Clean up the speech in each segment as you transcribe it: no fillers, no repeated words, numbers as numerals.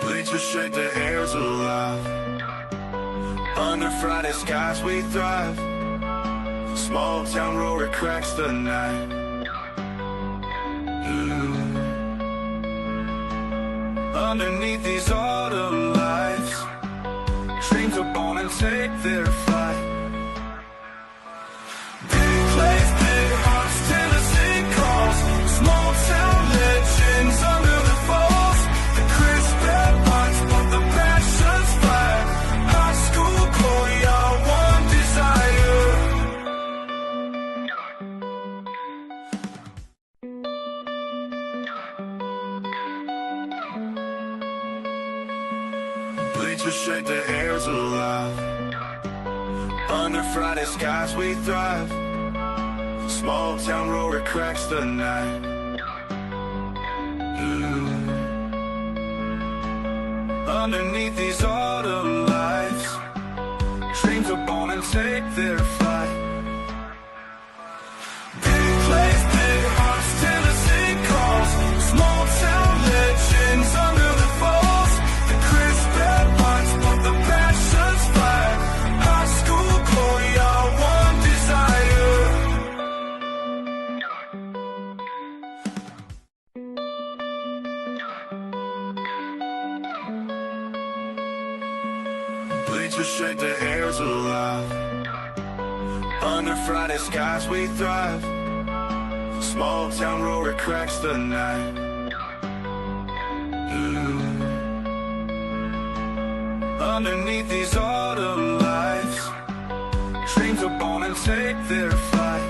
Bleachers shake, the air's alive. Under Friday skies we thrive. Small town roar, it cracks the night. Underneath these autumn lights, dreams are born and take their flight. Big plays, big hearts, Tennessee calls. Small town legends under the falls. The crisp headlines, but the passions flag. High school glory, our one desire. Bleachers shake, the air's alive. Under Friday skies we thrive. Small town roar, it cracks the night. Underneath these autumn lights, dreams are born and take their flight. Big plays, big hearts, Tennessee calls. Small town legends under the falls. The crisp headlines, but the passions flag. High school glory, our one desire. Bleachers shake, the air's alive. Under Friday skies we thrive. Small town roar, it cracks the night. Underneath these autumn lights, dreams are born and take their flight.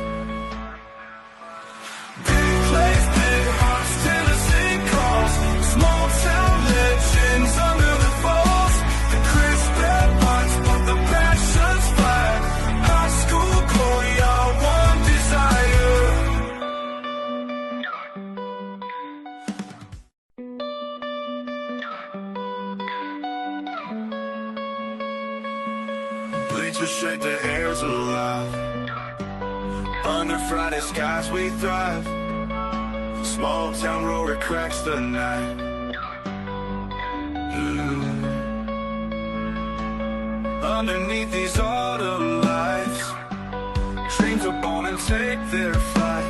Big plays, big hearts, Tennessee calls. Small town legends under the falls. The crisp headlines, but the passions flag. High school glory, our one desire. Bleachers shake, the air's alive. Under Friday skies we thrive. Small town roar, it cracks the night. Underneath these autumn lights, dreams are born and take their flight.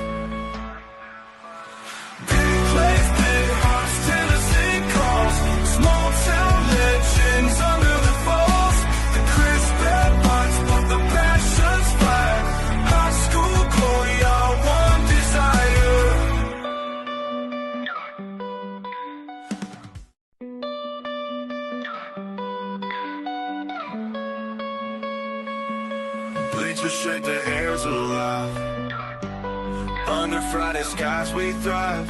Big plays, big hearts, Tennessee calls. Small town legends under the falls. The crisp headlines, but the passions flag. High school glory, our one desire. Bleachers shake, the air's alive. Under Friday skies we thrive.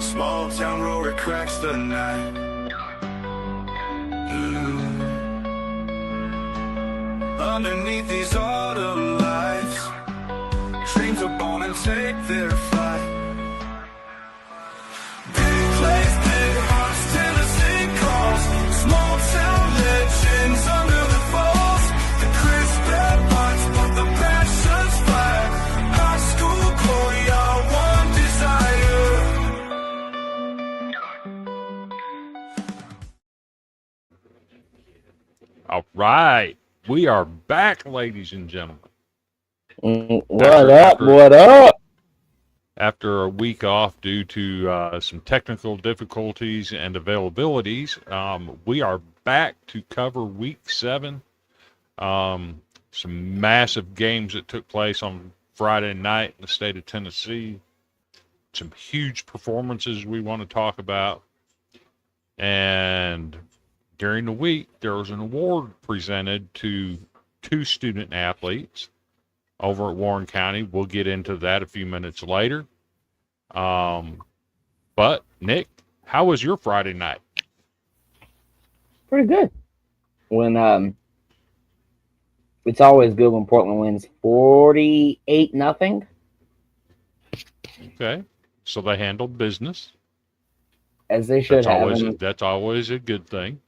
Small town roar, it cracks the night. Underneath these autumn lights, dreams are born and take their flight. Big plays, big hearts, Tennessee calls. Small town legends under the falls. The crisp headlines, but the passions flag. High school glory, our one desire. All right. We are back, ladies and gentlemen. What up? What up? After a week off due to some technical difficulties and availabilities, we are back to cover week 7. Some massive games that took place on Friday night in the state of Tennessee. Some huge performances we want to talk about. And during the week, there was an award presented to 2 student athletes over at Warren County. We'll get into that a few minutes later. But, Nick, how was your Friday night? Pretty good. When it's always good when Portland wins 48-0. Okay, so they handled business. As they should That's always a good thing.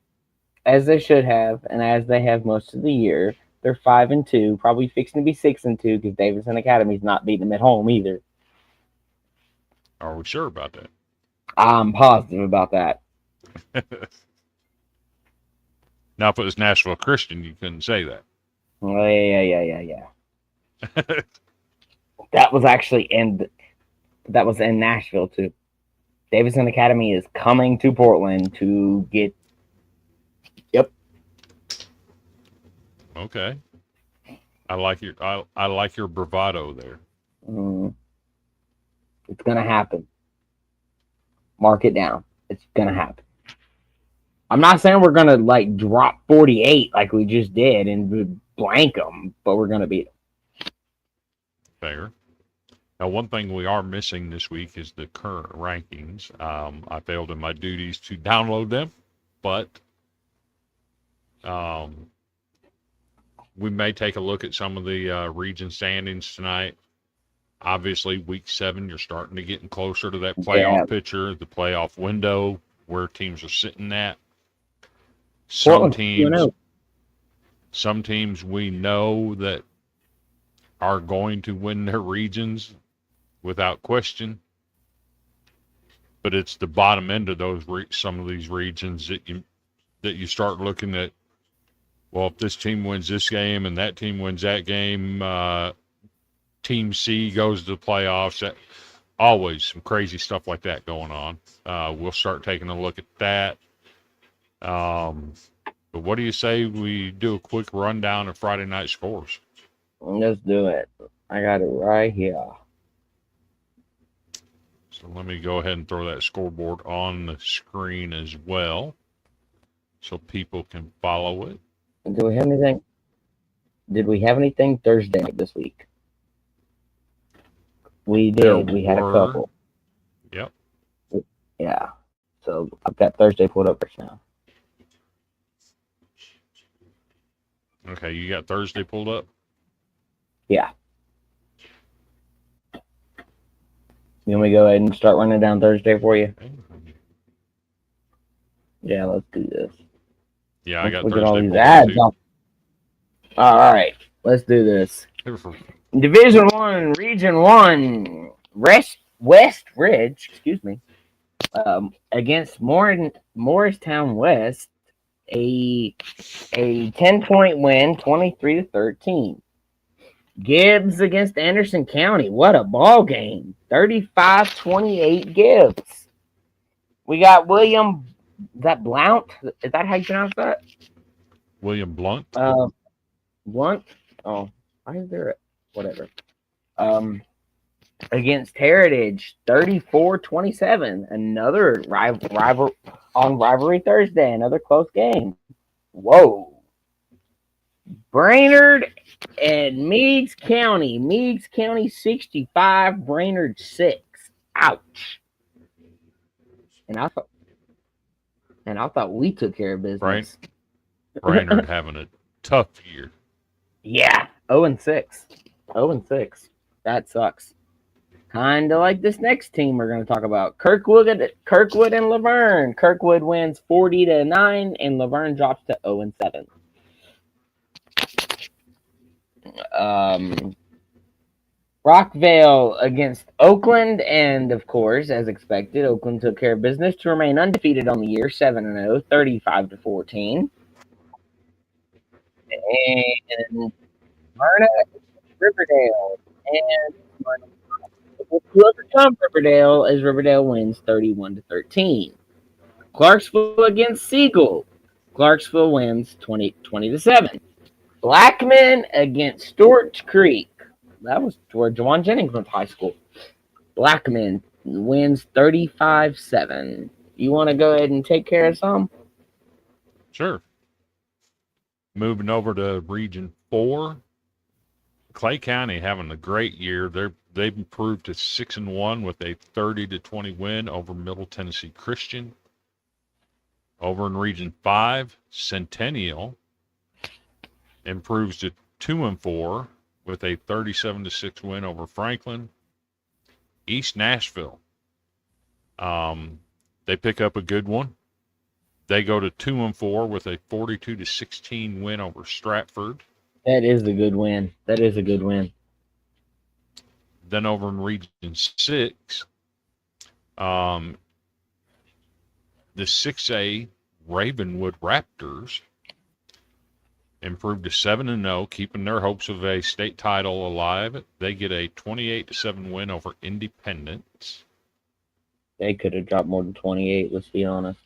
As they should have, and as they have most of the year. They're 5-2, probably fixing to be 6-2 because Davidson Academy's not beating them at home either. Are we sure about that? I'm positive about that. Now, if it was Nashville Christian, you couldn't say that. Oh, yeah. That was actually in Nashville too. Davidson Academy is coming to Portland to get. Yep. Okay. I like your bravado there. It's gonna happen. Mark it down. It's gonna happen. I'm not saying we're gonna like drop 48 like we just did and blank them, but we're gonna beat them. Fair. Now, one thing we are missing this week is the current rankings. I failed in my duties to download them, but we may take a look at some of the region standings tonight. Obviously, week 7, you're starting to get closer to that playoff picture, the playoff window, where teams are sitting at. Some teams we know that are going to win their regions without question, but it's the bottom end of those some of these regions that you start looking at. Well, if this team wins this game and that team wins that game, Team C goes to the playoffs. Always some crazy stuff like that going on. We'll start taking a look at that. But what do you say we do a quick rundown of Friday night scores? Let's do it. I got it right here. So let me go ahead and throw that scoreboard on the screen as well so people can follow it. Do we have anything? Did we have anything Thursday night this week? We did. We had a couple. Yep. Yeah. So I've got Thursday pulled up right now. Okay, you got Thursday pulled up? Yeah. You want me to go ahead and start running down Thursday for you? Yeah, let's do this. Yeah, I got Look Thursday at all these pulled ads. up All right, let's do this. too. Division 1, Region 1, West Ridge, against Morristown West, a 10-point win, 23-13. Gibbs against Anderson County. What a ball game. 35-28 Gibbs. We got William, is that Blount? Is that how you pronounce that? William Blunt? Blunt? Oh, why is there whatever. Against Heritage, 34-27. Another rival on Rivalry Thursday. Another close game. Whoa. Brainerd and Meigs County. Meigs County 65, Brainerd 6. Ouch. And I thought we took care of business. Brainerd having a tough year. Yeah. 0-6. 0-6. That sucks. Kind of like this next team we're going to talk about. Kirkwood and Laverne. Kirkwood wins 40-9 and Laverne drops to 0-7. Rockvale against Oakland, and of course, as expected, Oakland took care of business to remain undefeated on the year, 7-0, 35-14. And Myrna, Riverdale, and to overcome Riverdale as Riverdale wins 31-13. Clarksville against Siegel. Clarksville wins 20-7. Blackman against Stewart Creek. That was where Jawan Jennings went to high school. Blackman wins 35-7. You want to go ahead and take care of some? Sure. Moving over to Region 4. Clay County having a great year. They've improved to 6-1 with a 30-20 win over Middle Tennessee Christian. Over in Region 5, Centennial improves to 2-4 with a 37-6 win over Franklin. East Nashville, they pick up a good one. They go to 2-4 with a 42-16 win over Stratford. That is a good win. That is a good win. Then over in Region 6, um, the 6A Ravenwood Raptors improved to 7-0, keeping their hopes of a state title alive. They get a 28-7 win over Independence. They could have dropped more than 28, let's be honest.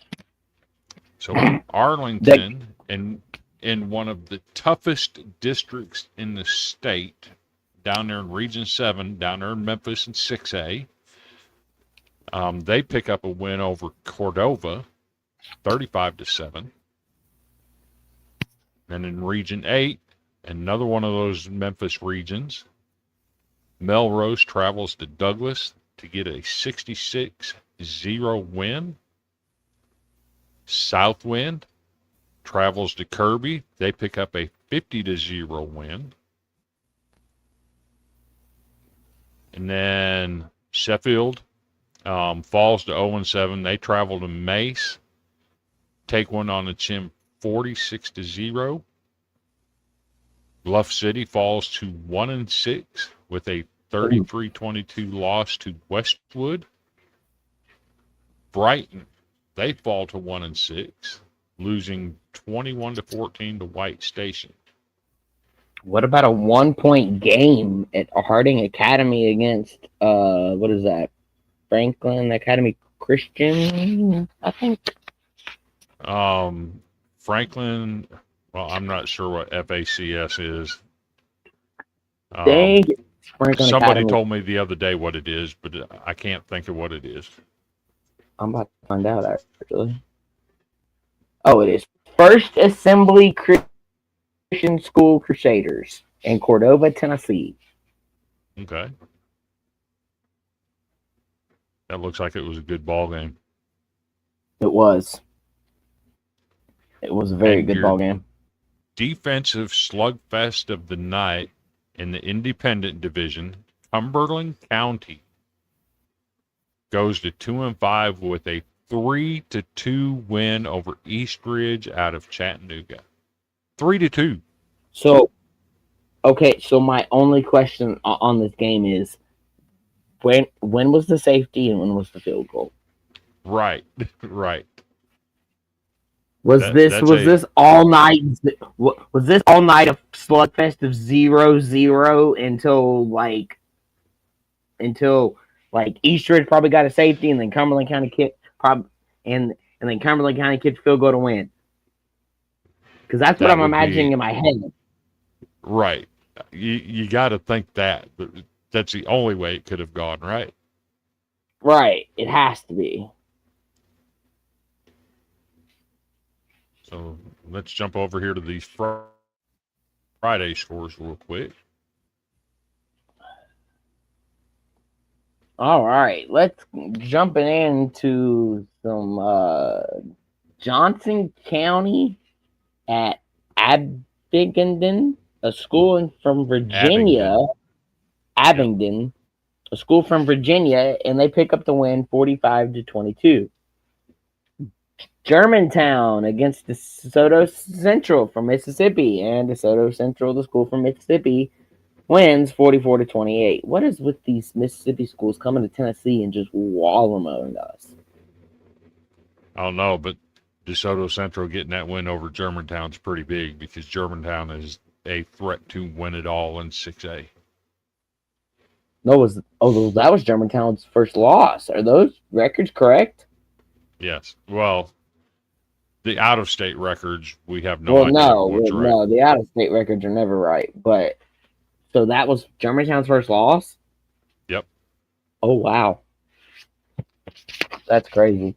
So Arlington, in one of the toughest districts in the state, down there in Region 7, down there in Memphis in 6A, they pick up a win over Cordova, 35-7. And in Region 8, another one of those Memphis regions, Melrose travels to Douglas to get a 66-0 win. Southwind travels to Kirby. They pick up a 50-0 win. And then Sheffield falls to 0-7. They travel to Mace, take one on the chin, 46-0. Bluff City falls to 1-6 with a 33-22 loss to Westwood. Brighton, they fall to 1-6, losing 21-14 to White Station. What about a 1-point game at Harding Academy against what is that? Franklin Academy Christian, I think. Franklin, well, I'm not sure what FACS is. Dang it, Franklin Somebody Academy. told me the other day what it is, but I can't think of what it is. I'm about to find out, actually. Oh, it is First Assembly Christian School Crusaders in Cordova, Tennessee. Okay. That looks like it was a good ball game. It was. It was a very And good your ball game. Defensive slugfest of the night in the Independent Division, Cumberland County goes to 2-5 with a 3-2 win over Eastridge out of Chattanooga. 3-2. So, okay, so my only question on this game is when was the safety and when was the field goal? Right, right. Was this all night? Was this all night a slugfest of 0-0 until Eastridge probably got a safety and then Cumberland County kicked and then Cumberland County kicked field goal to win? Because that's what That I'm would imagining be- in my head. Right. You got to think that. But that's the only way it could have gone, right? Right, it has to be. So let's jump over here to these Friday scores real quick. All right, let's jumping into some Johnson County at Abingdon, a school from Virginia. Abingdon, a school from Virginia, and they pick up the win 45-22. Germantown against DeSoto Central from Mississippi, and DeSoto Central, the school from Mississippi, wins 44-28. What is with these Mississippi schools coming to Tennessee and just wallowing us? I don't know, but DeSoto Central getting that win over Germantown's pretty big because Germantown is a threat to win it all in 6A. No, that was Germantown's first loss. Are those records correct? Yes. Well, the out-of-state records, we have no idea what's right. No, the out-of-state records are never right. But so that was Germantown's first loss? Yep. Oh, wow. That's crazy.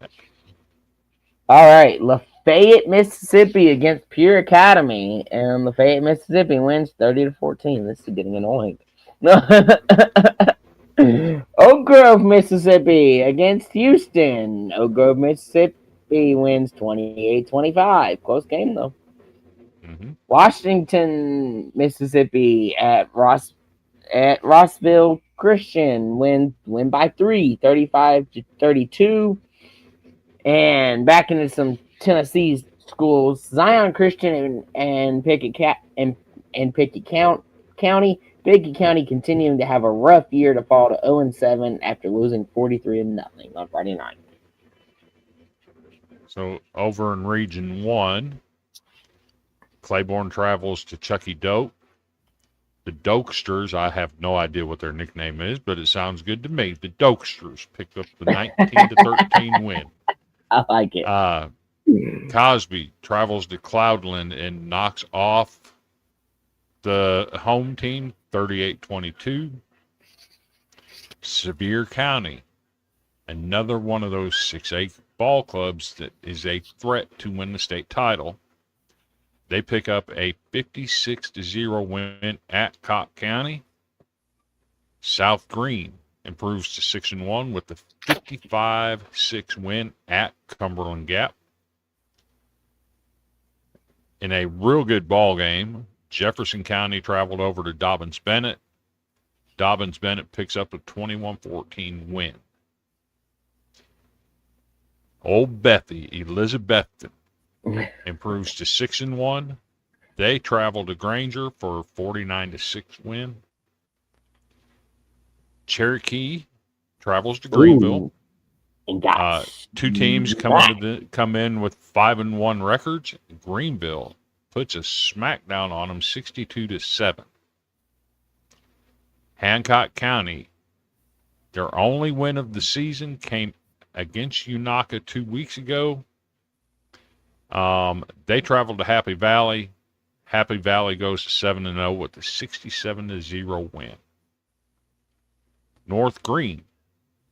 All right, Lafayette, Mississippi against Pure Academy, and Lafayette, Mississippi wins 30-14. This is getting annoying. Oak Grove, Mississippi against Houston. Oak Grove, Mississippi wins 28-25. Close game, though. Mm-hmm. Washington, Mississippi at Rossville Christian win by 3, 35-32. And back into some Tennessee schools, Zion Christian and Pickett and Pickett County. Pickett County continuing to have a rough year to fall to 0-7 after losing 43-0 on Friday night. So over in Region 1, Claiborne travels to Chucky Doak. The Dokesters, I have no idea what their nickname is, but it sounds good to me. The Dokesters picked up the 19-13 win. I like it. Cosby travels to Cloudland and knocks off the home team 38-22. Sevier County, another one of those 6A ball clubs that is a threat to win the state title. They pick up a 56-0 win at Cott County. South Green improves to 6-1 with the 55-6 win at Cumberland Gap. In a real good ball game, Jefferson County traveled over to Dobbins-Bennett. Dobbins-Bennett picks up a 21-14 win. Old Bethy, Elizabethton, improves to 6-1. They travel to Granger for a 49-6 win. Cherokee travels to Greenville. And got Two teams come in with 5-1 records. Greenville puts a smackdown on them, 62-7. Hancock County, their only win of the season came against Unaka 2 weeks ago. They traveled to Happy Valley. Happy Valley goes to 7-0 with a 67-0 win. North Green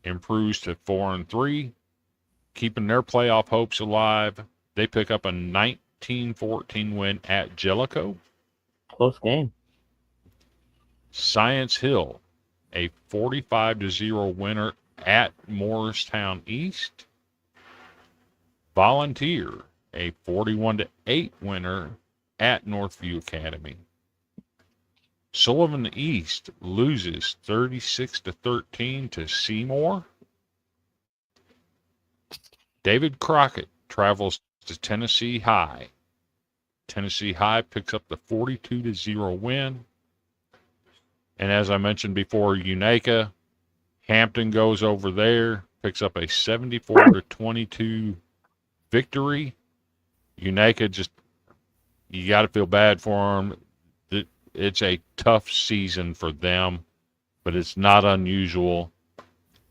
improves to 4-3, keeping their playoff hopes alive. They pick up a 19-14 win at Jellicoe. close game. Science Hill, a 45-0 winner at Morristown East. Volunteer, a 41-8 winner at Northview Academy. Sullivan East loses 36-13 to Seymour. David Crockett travels to Tennessee High. Tennessee High picks up the 42-0 win. And as I mentioned before, Unaka, Hampton goes over there, picks up a 74-22 victory. Unaka just, you got to feel bad for them. It's a tough season for them, but it's not unusual.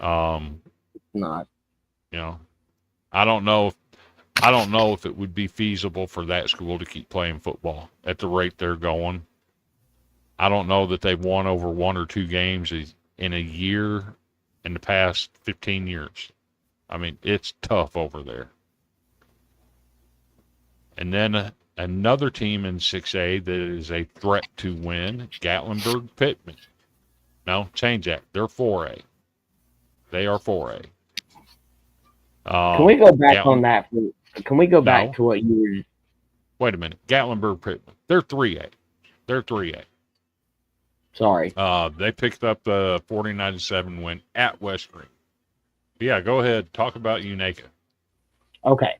Not. You know, I don't know if it would be feasible for that school to keep playing football at the rate they're going. I don't know that they've won over 1 or 2 games in a year in the past 15 years. I mean, it's tough over there. And then another team in 6A that is a threat to win, Gatlinburg Pittman. No, change that. They're 4A. They are 4A. Can we go back on that? Can we go back to what you were... Wait a minute. Gatlinburg Pittman. They're 3A. They're 3A. Sorry. They picked up the 49-7 win at West Green. Yeah, go ahead. Talk about Unaka. Okay.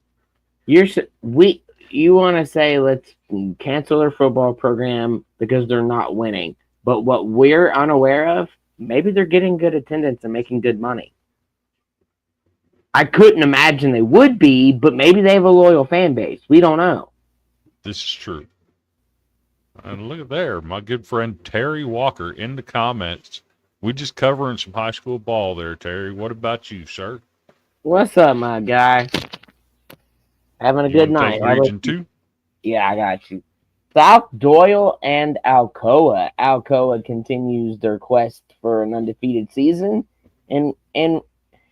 You want to say let's cancel their football program because they're not winning. But what we're unaware of, maybe they're getting good attendance and making good money. I couldn't imagine they would be, but maybe they have a loyal fan base. We don't know. This is true. And look at there, my good friend Terry Walker in the comments. We just covering some high school ball there, Terry. What about you, sir? What's up, my guy? Having a good night. Region 2? Yeah, I got you. South Doyle and Alcoa. Alcoa continues their quest for an undefeated season and win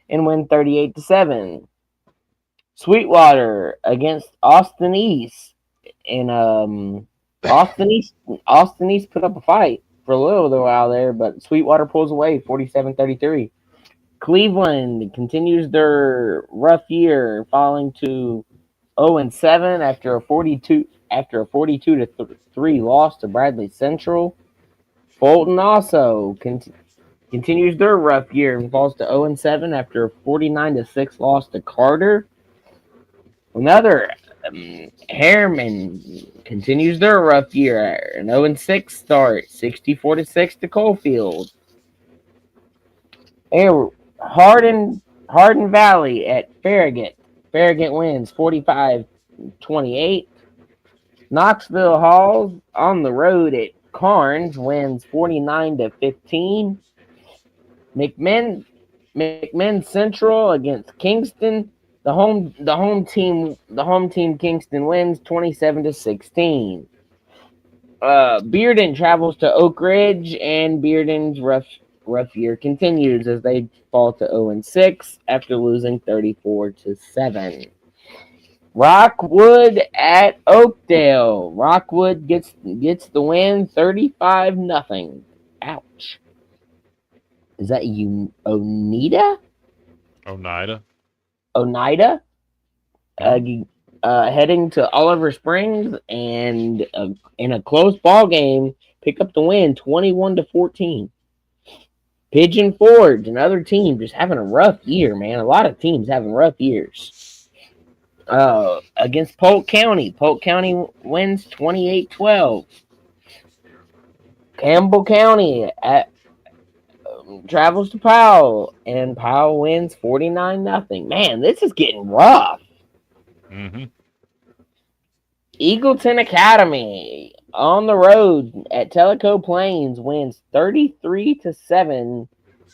38-7. Sweetwater against Austin East. And Austin East put up a fight for a little while there, but Sweetwater pulls away 47-33. Cleveland continues their rough year, falling to 0-7 after a 42-3 loss to Bradley Central. Fulton also continues their rough year and falls to 0-7 after a 49-6 loss to Carter. Another Harriman continues their rough year. An 0-6 start, 64-6 to Coalfield. Hardin Valley at Farragut. Farragut wins 45-28. Knoxville Halls on the road at Carnes wins 49-15. McMinn Central against Kingston. The home team Kingston wins 27-16. Bearden travels to Oak Ridge, and Bearden's rough year continues as they fall to 0-6 after losing 34-7. Rockwood at Oakdale. Rockwood gets the win 35-0. Ouch. Is that you, Oneida? Oneida. Oneida? Heading to Oliver Springs and in a close ball game, pick up the win 21-14. Pigeon Forge, another team just having a rough year, man. A lot of teams having rough years. Against Polk County. Polk County wins 28-12. Campbell County travels to Powell, and Powell wins 49-0. Man, this is getting rough. Mm-hmm. Eagleton Academy on the road at Tellico Plains wins 33-7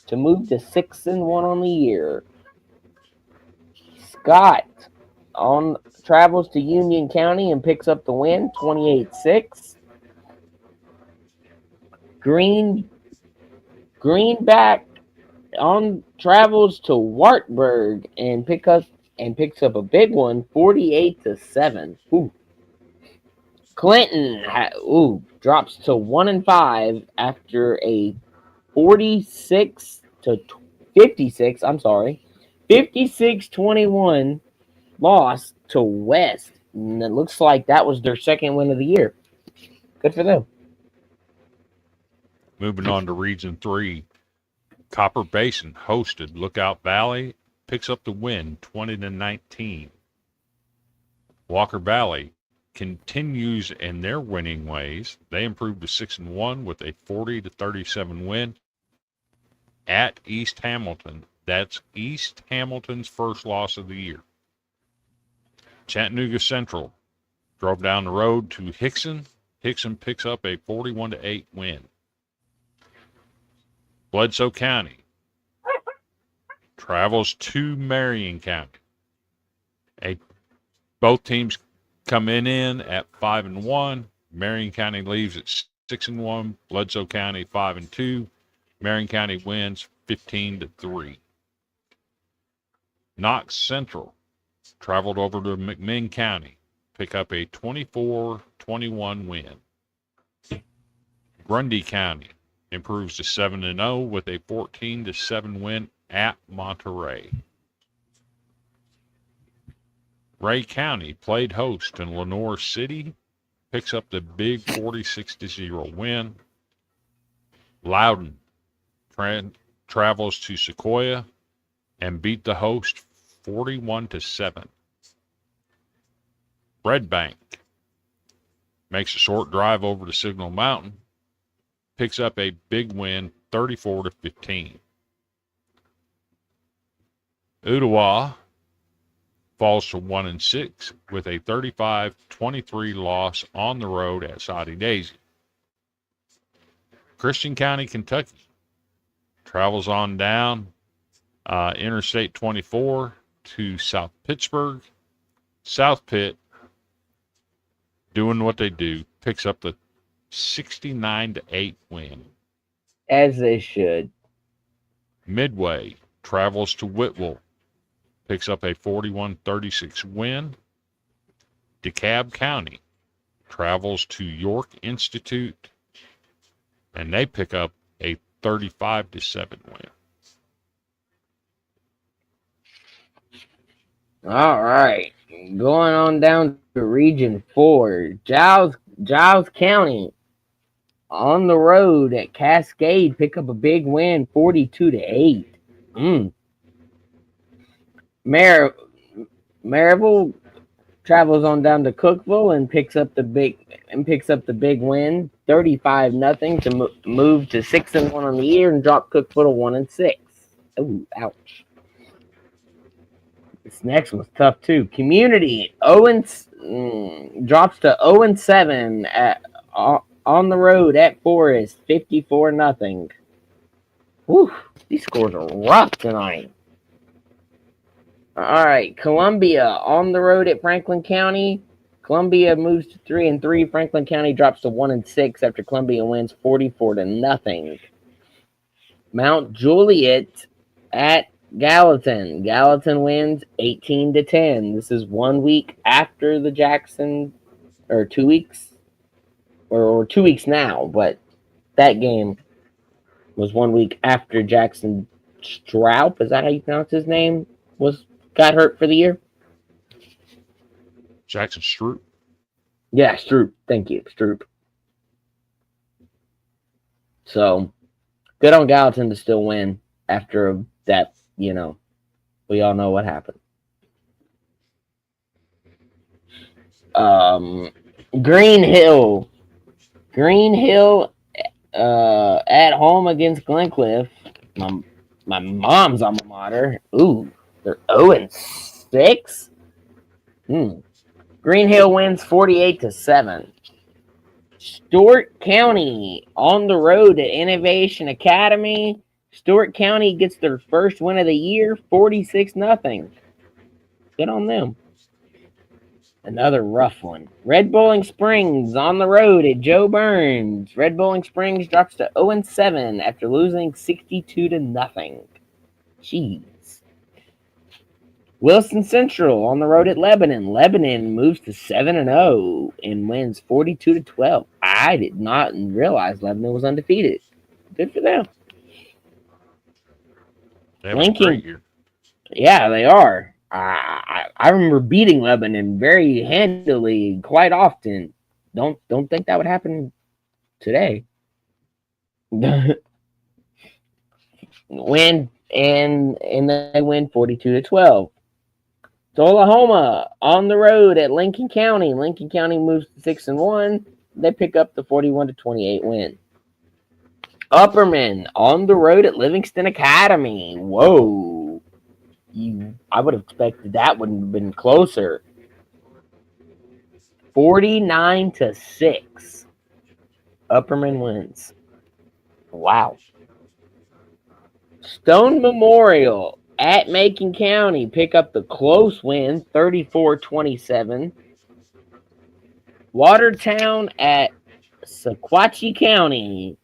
to move to 6-1 on the year. Scott travels to Union County and picks up the win 28-6. Greenback travels to Wartburg and picks up a big one 48-7. Ooh. Clinton drops to 1-5 after a 56-21 loss to West. And it looks like that was their second win of the year. Good for them. Moving on to Region 3. Copper Basin hosted Lookout Valley, picks up the win 20-19. Walker Valley continues in their winning ways. They improved to 6-1 with a 40-37 win at East Hamilton. That's East Hamilton's first loss of the year. Chattanooga Central drove down the road to Hickson. Hickson picks up a 41-8 win. Bledsoe County travels to Marion County. Both teams come in at 5-1. Marion County leaves at 6-1. Bledsoe County 5-2. Marion County wins 15-3. Knox Central traveled over to McMinn County, pick up a 24-21 win. Grundy County improves to 7-0 with a 14-7 win at Monterey. Ray County played host in Lenoir City, picks up the big 46-0 win. Loudon travels to Sequoia and beat the host 41-7. Red Bank makes a short drive over to Signal Mountain, picks up a big win 34-15. Ottawa falls to 1-6 with a 35-23 loss on the road at Soddy Daisy. Christian County, Kentucky travels on down Interstate 24 to South Pittsburgh. South Pitt, doing what they do, picks up the 69-8 win. As they should. Midway travels to Whitwell, picks up a 41-36 win. DeKalb County travels to York Institute, and they pick up a 35-7 win. All right. Going on down to Region 4. Giles County on the road at Cascade pick up a big win 42-8. Maryville travels on down to Cookville and picks up the big win, 35-0 to move to 6-1 on the year and drop Cookville to 1-6. Ooh, ouch. This next one's tough too. Community drops to 0-7 on the road at Forest, 54-0. Whew, these scores are rough tonight. All right, Columbia on the road at Franklin County. Columbia moves to 3-3. Franklin County drops to 1-6 after Columbia wins 44-0. Mount Juliet at Gallatin. Gallatin wins 18-10. This is 1 week after the Jackson, or 2 weeks, or 2 weeks now, but that game was 1 week after Jackson Stroup, is that how you pronounce his name, got hurt for the year? Jackson Stroop. Yeah, Stroop. Thank you, Stroop. So, good on Gallatin to still win after that, we all know what happened. Green Hill at home against Glencliff. My mom's alma mater. Ooh, they're 0-6. Green Hill wins 48-7. Stewart County on the road at Innovation Academy. Stewart County gets their first win of the year, 46-0. Good on them. Another rough one. Red Bowling Springs on the road at Joe Burns. Red Bowling Springs drops to 0-7 after losing 62-0. Jeez. Wilson Central on the road at Lebanon. Lebanon moves to 7-0 and wins 42-12. I did not realize Lebanon was undefeated. Good for them. They have a great year. Yeah, they are. I remember beating Lebanon very handily quite often. Don't think that would happen today. Win and they win 42-12. Tullahoma on the road at Lincoln County. Lincoln County moves to 6-1. They pick up the 41-28 win. Upperman on the road at Livingston Academy. Whoa. I would have expected that would have been closer. 49-6. Upperman wins. Wow. Stone Memorial at Macon County pick up the close win, 34-27. Watertown at Sequatchie County.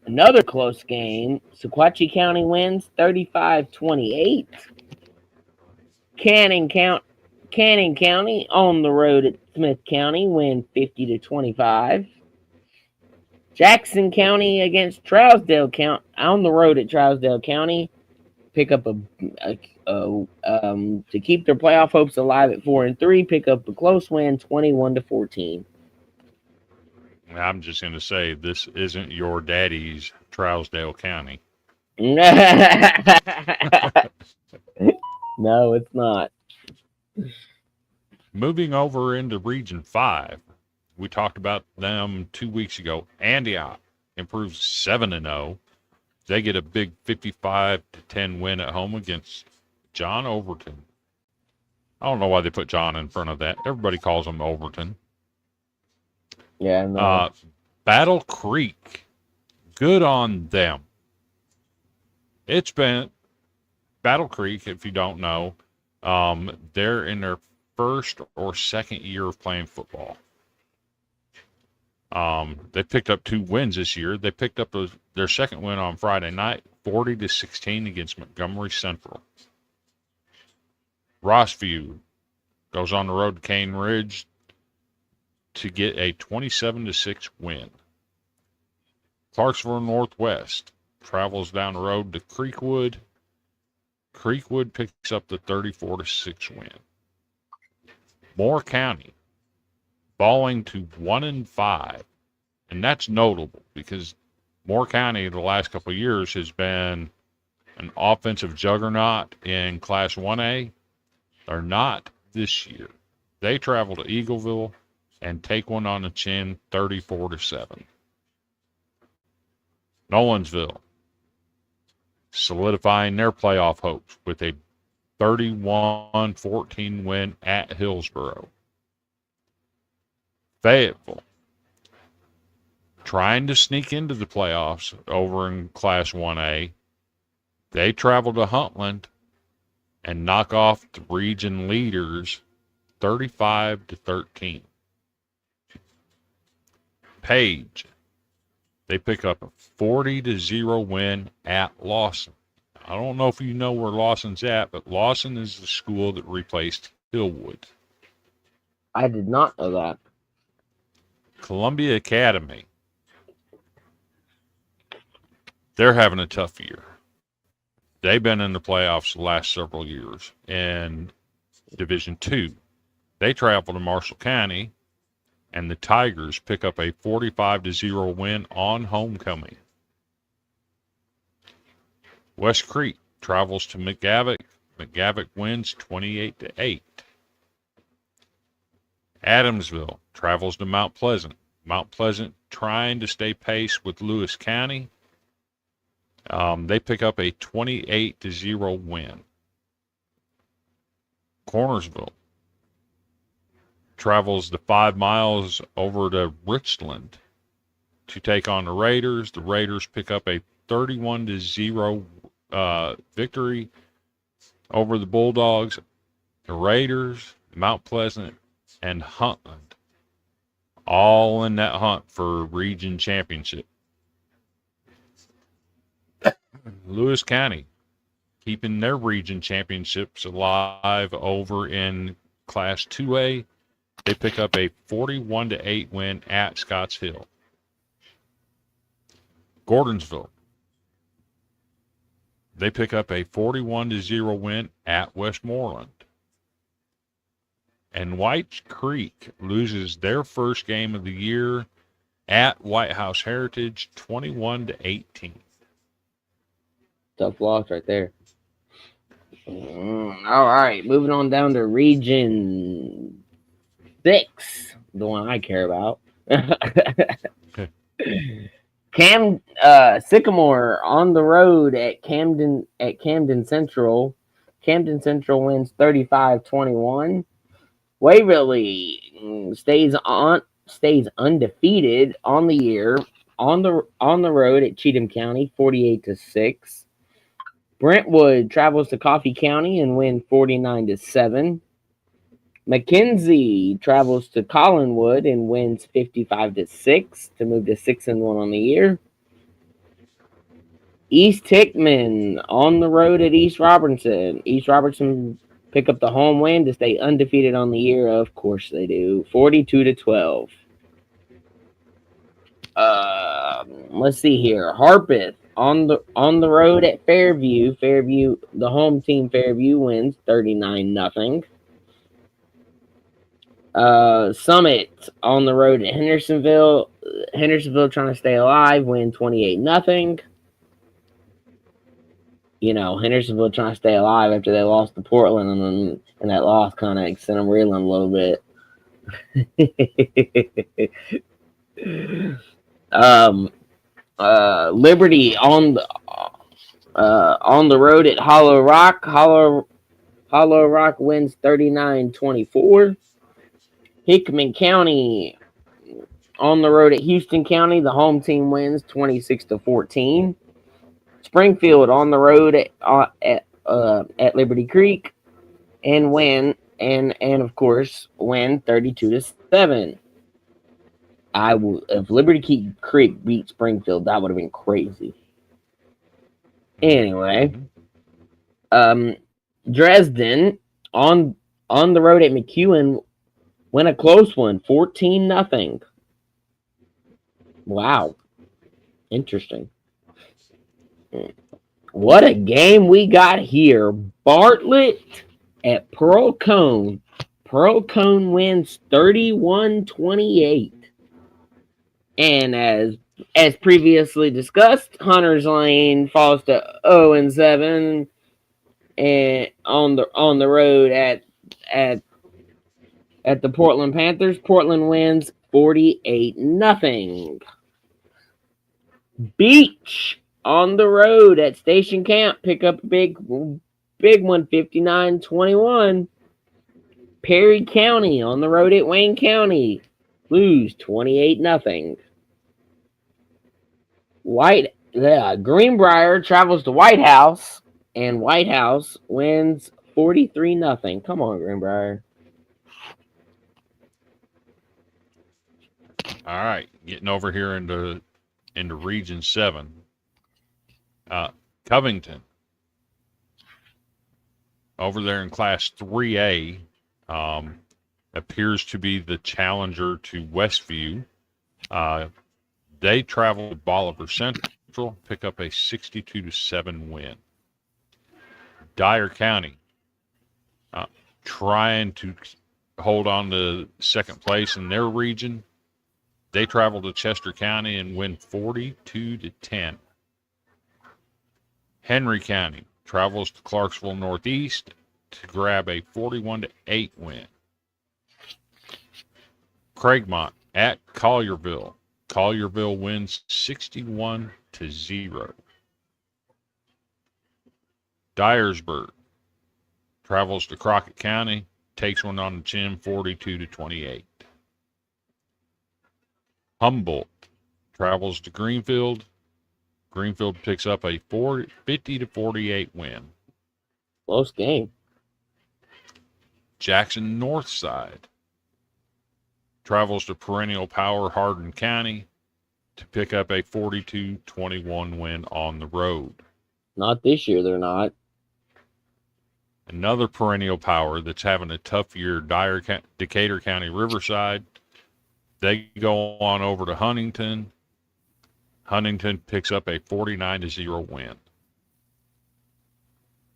Another close game. Sequatchie County wins 35-28. Cannon County on the road at Smith County win 50-25. Jackson County against Trousdale County on the road at Trousdale County pick up to keep their playoff hopes alive at 4-3. Pick up a close win, 21-14. I'm just going to say this isn't your daddy's Trousdale County. No, it's not. Moving over into Region 5, we talked about them 2 weeks ago. Antioch improves 7-0. They get a big 55-10 win at home against John Overton. I don't know why they put John in front of that. Everybody calls him Overton. Yeah, no. Battle Creek. Good on them. It's been Battle Creek, if you don't know, they're in their first or second year of playing football. They picked up 2 wins this year. They picked up their second win on Friday night, 40-16 against Montgomery Central. Rossview goes on the road to Cane Ridge to get a 27-6 win. Clarksville Northwest travels down the road to Creekwood. Creekwood picks up the 34-6 win. Moore County falling to 1-5, and that's notable because Moore County the last couple of years has been an offensive juggernaut in Class 1A. They're not this year. They travel to Eagleville and take one on the chin, 34-7. Nolensville solidifying their playoff hopes with a 31-14 win at Hillsboro. Fayetteville trying to sneak into the playoffs over in Class 1A. They travel to Huntland and knock off the region leaders 35-13. Page, they pick up a 40-0 win at Lawson. I don't know if you know where Lawson's at, but Lawson is the school that replaced Hillwood. I did not know that. Columbia Academy, they're having a tough year. They've been in the playoffs the last several years in Division II. They travel to Marshall County, and the Tigers pick up a 45-0 win on homecoming. West Creek travels to McGavock. McGavock wins 28-8. Adamsville travels to Mount Pleasant. Mount Pleasant trying to stay pace with Lewis County. They pick up a 28-0 win. Cornersville travels the 5 miles over to Richland to take on the Raiders. The Raiders pick up a 31-0 victory over the Bulldogs. The Raiders, Mount Pleasant, and Huntland all in that hunt for region championship. Lewis County keeping their region championships alive over in Class 2A. They pick up a 41-8 win at Scotts Hill. Gordonsville, they pick up a 41-0 win at Westmoreland. And White Creek loses their first game of the year at White House Heritage, 21-18. Tough loss right there. All right, moving on down to Region 6, the one I care about. Sycamore on the road at Camden Central. Camden Central wins 35-21. Waverly stays undefeated on the year on the road at Cheatham County, 48-6. Brentwood travels to Coffee County and win 49-7. McKenzie travels to Collinwood and wins 55-6 to move to 6-1 on the year. East Hickman on the road at East Robertson. East Robertson pick up the home win to stay undefeated on the year. Of course they do. 42-12. Let's see here. Harpeth on the road at Fairview. Fairview, the home team Fairview wins 39-0. Summit on the road at Hendersonville. Hendersonville trying to stay alive, win 28-0. You know, Hendersonville trying to stay alive after they lost to Portland, and that loss kind of sent them reeling a little bit. Liberty on the road at Hollow Rock. Hollow Rock wins 39-24. Hickman County on the road at Houston County. The home team wins 26-14. Springfield on the road at Liberty Creek and win and of course win 32-7. If Liberty Creek beat Springfield, that would have been crazy. Anyway, Dresden on the road at McEwen win a close one, 14-0. Wow, interesting. What a game we got here. Bartlett at Pearl Cone. Pearl Cone wins 31-28. And as previously discussed, Hunters Lane falls to 0-7 and on the road at at the Portland Panthers. Portland wins 48-0. Beach on the road at Station Camp. Pick up a big one, 59-21. Perry County on the road at Wayne County. Lose 28-0. Greenbrier travels to White House, and White House wins 43-0. Come on, Greenbrier. All right, getting over here into Region 7. Covington, over there in Class 3A, appears to be the challenger to Westview. They travel to Bolivar Central, pick up a 62-7 win. Dyer County, trying to hold on to second place in their region. They travel to Chester County and win 42-10. Henry County travels to Clarksville Northeast to grab a 41-8 win. Craigmont at Collierville. Collierville wins 61-0. Dyersburg travels to Crockett County, takes one on the chin, 42-28. Humboldt travels to Greenfield. Greenfield picks up a 50-48 win. Close game. Jackson Northside travels to Perennial Power Hardin County to pick up a 42-21 win on the road. Not this year, they're not. Another Perennial Power that's having a tough year, Decatur County Riverside. They go on over to Huntington. Huntington picks up a 49-0 win.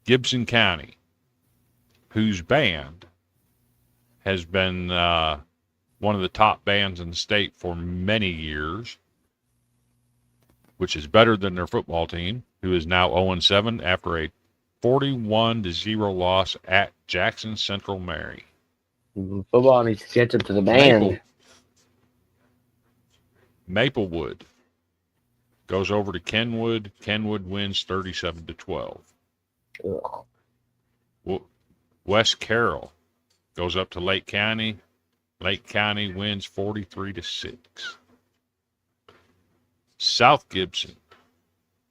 Gibson County, whose band has been one of the top bands in the state for many years, which is better than their football team, who is now 0-7 after a 41-0 loss at Jackson Central Mary. Football needs to catch up to the band. Maplewood goes over to Kenwood. Kenwood wins 37-12. West Carroll goes up to Lake County. Lake County wins 43-6. South Gibson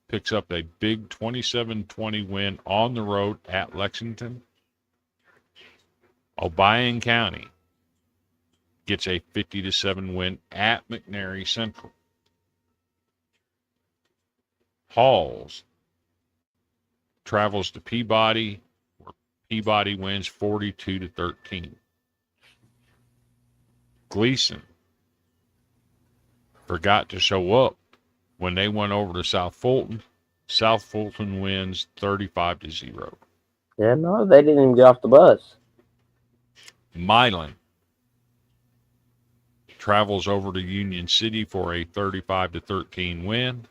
picks up a big 27-20 win on the road at Lexington. Obion County gets a 50-7 win at McNairy Central. Halls travels to Peabody, where Peabody wins 42-13. Gleason forgot to show up when they went over to South Fulton. South Fulton wins 35-0. Yeah, no, they didn't even get off the bus. Milan travels over to Union City for a 35-13 win.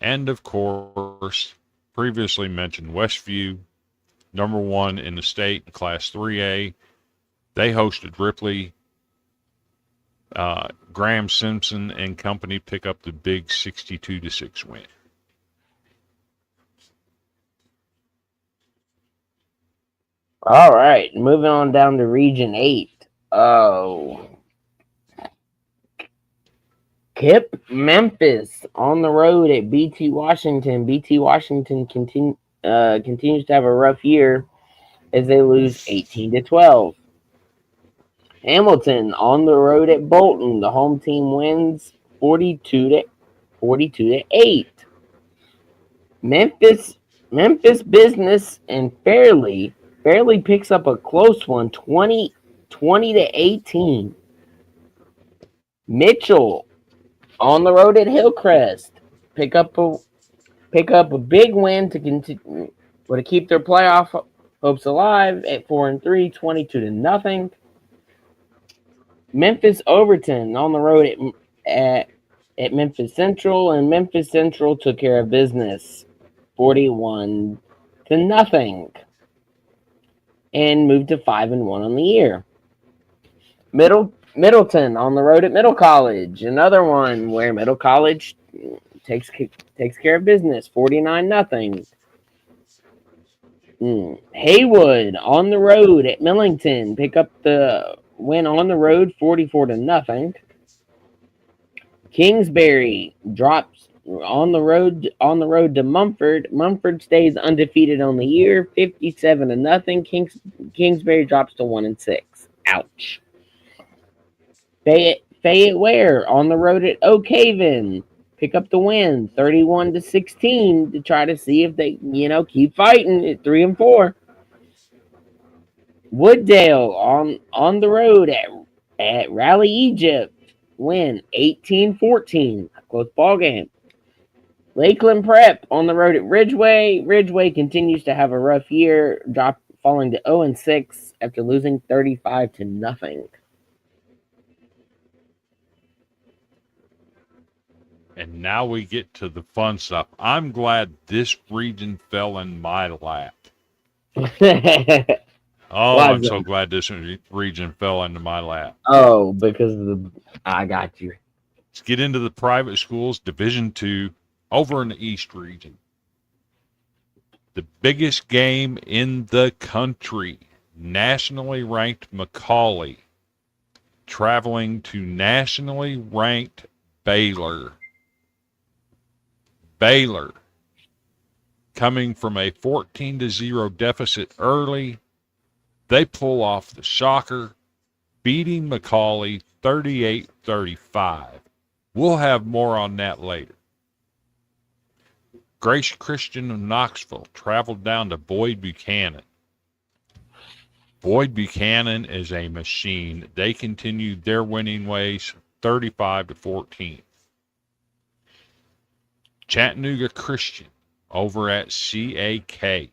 And, of course, previously mentioned Westview, number 1 in the state in Class 3A. They hosted Ripley. Graham Simpson and company pick up the big 62-6 win. All right, moving on down to Region 8. Oh. KIPP Memphis on the road at BT Washington. BT Washington continues to have a rough year as they lose 18-12. Hamilton on the road at Bolton. The home team wins 42-8. Memphis Business and Fairleigh picks up a close one, 20-18. Mitchell on the road at Hillcrest pick up a big win to continue to keep their playoff hopes alive at 4-3, 22-0. Memphis Overton on the road at Memphis Central, and Memphis Central took care of business 41-0 and moved to 5-1 on the year. Middleton on the road at Middle College. Another one where Middle College takes care of business. 49-0. Haywood on the road at Millington. Pick up the win on the road. 44-0. Kingsbury drops on the road to Mumford. Mumford stays undefeated on the year. 57-0. Kingsbury drops to 1-6. Ouch. Fayette Ware on the road at Oak Haven. Pick up the win, 31-16, to try to see if they, keep fighting at 3-4. Wooddale on the road at Raleigh, Egypt. Win 18-14. Close ball game. Lakeland Prep on the road at Ridgeway. Ridgeway continues to have a rough year, falling to 0-6 after losing 35-0. And now we get to the fun stuff. I'm glad this region fell in my lap. Oh, I'm so glad this region fell into my lap. Oh, because of I got you. Let's get into the private schools, Division II, over in the East region. The biggest game in the country, nationally ranked McCallie, traveling to nationally ranked Baylor. Baylor, coming from a 14-0 deficit early, they pull off the shocker, beating McCallie 38-35. We'll have more on that later. Grace Christian of Knoxville traveled down to Boyd Buchanan. Boyd Buchanan is a machine. They continued their winning ways 35-14. Chattanooga Christian over at CAK.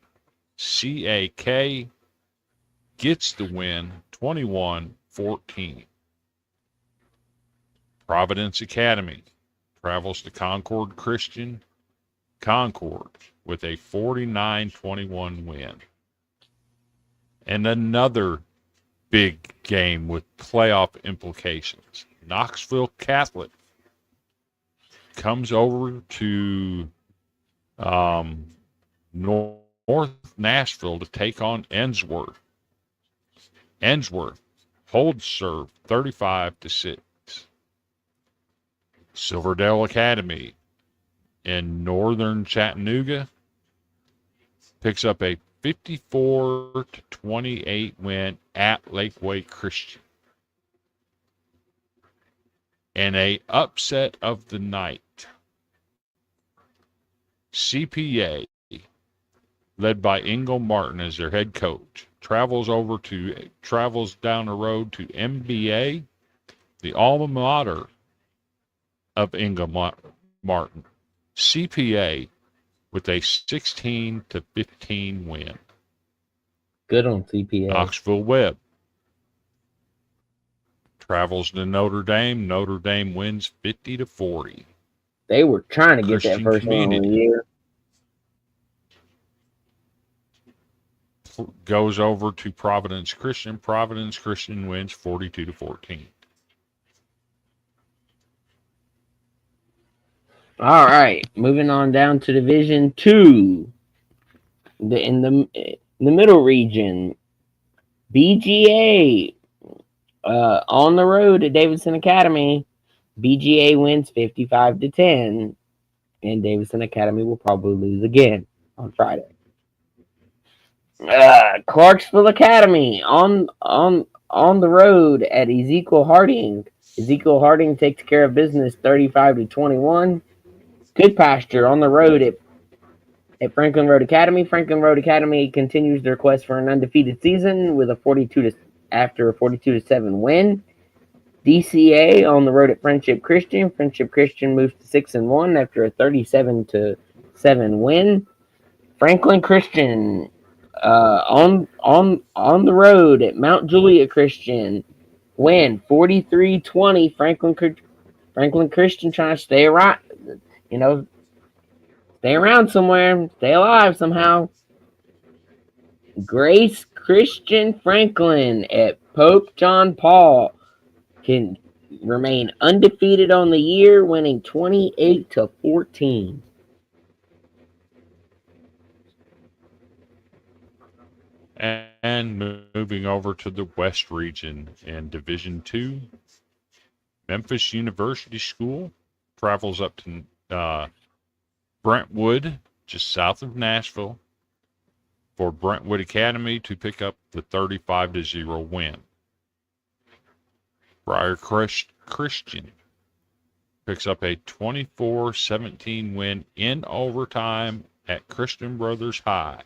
CAK gets the win 21-14. Providence Academy travels to Concord Christian. Concord with a 49-21 win. And another big game with playoff implications. Knoxville Catholic comes over to North Nashville to take on Ensworth. Ensworth holds serve 35-6. Silverdale Academy in northern Chattanooga picks up a 54-28 win at Lakeway Christian. And a upset of the night. CPA, led by Ingle Martin as their head coach, travels down the road to MBA, the alma mater of Ingle Martin. CPA with a 16-15 win. Good on CPA. Knoxville Webb travels to Notre Dame. Notre Dame wins 50-40. They were trying to get Christian that first one of the year. Goes over to Providence Christian. Providence Christian wins 42-14. All right, moving on down to Division II. In the middle region, BGA on the road at Davidson Academy. BGA wins 55-10, and Davidson Academy will probably lose again on Friday. Clarksville Academy on the road at Ezekiel Harding. Ezekiel Harding takes care of business 35-21. Goodpasture on the road at Franklin Road Academy. Franklin Road Academy continues their quest for an undefeated season with a 42-7 win. DCA on the road at Friendship Christian. Friendship Christian moves to 6-1 after a 37-7 win. Franklin Christian on the road at Mount Juliet Christian. Win 43-20. Franklin Christian trying to stay around, stay around somewhere, stay alive somehow. Grace Christian Franklin at Pope John Paul. can remain undefeated on the year, winning 28-14. And moving over to the West region in Division II, Memphis University School travels up to Brentwood, just south of Nashville, for Brentwood Academy to pick up the 35-0 win. Briar Christian picks up a 24-17 win in overtime at Christian Brothers High.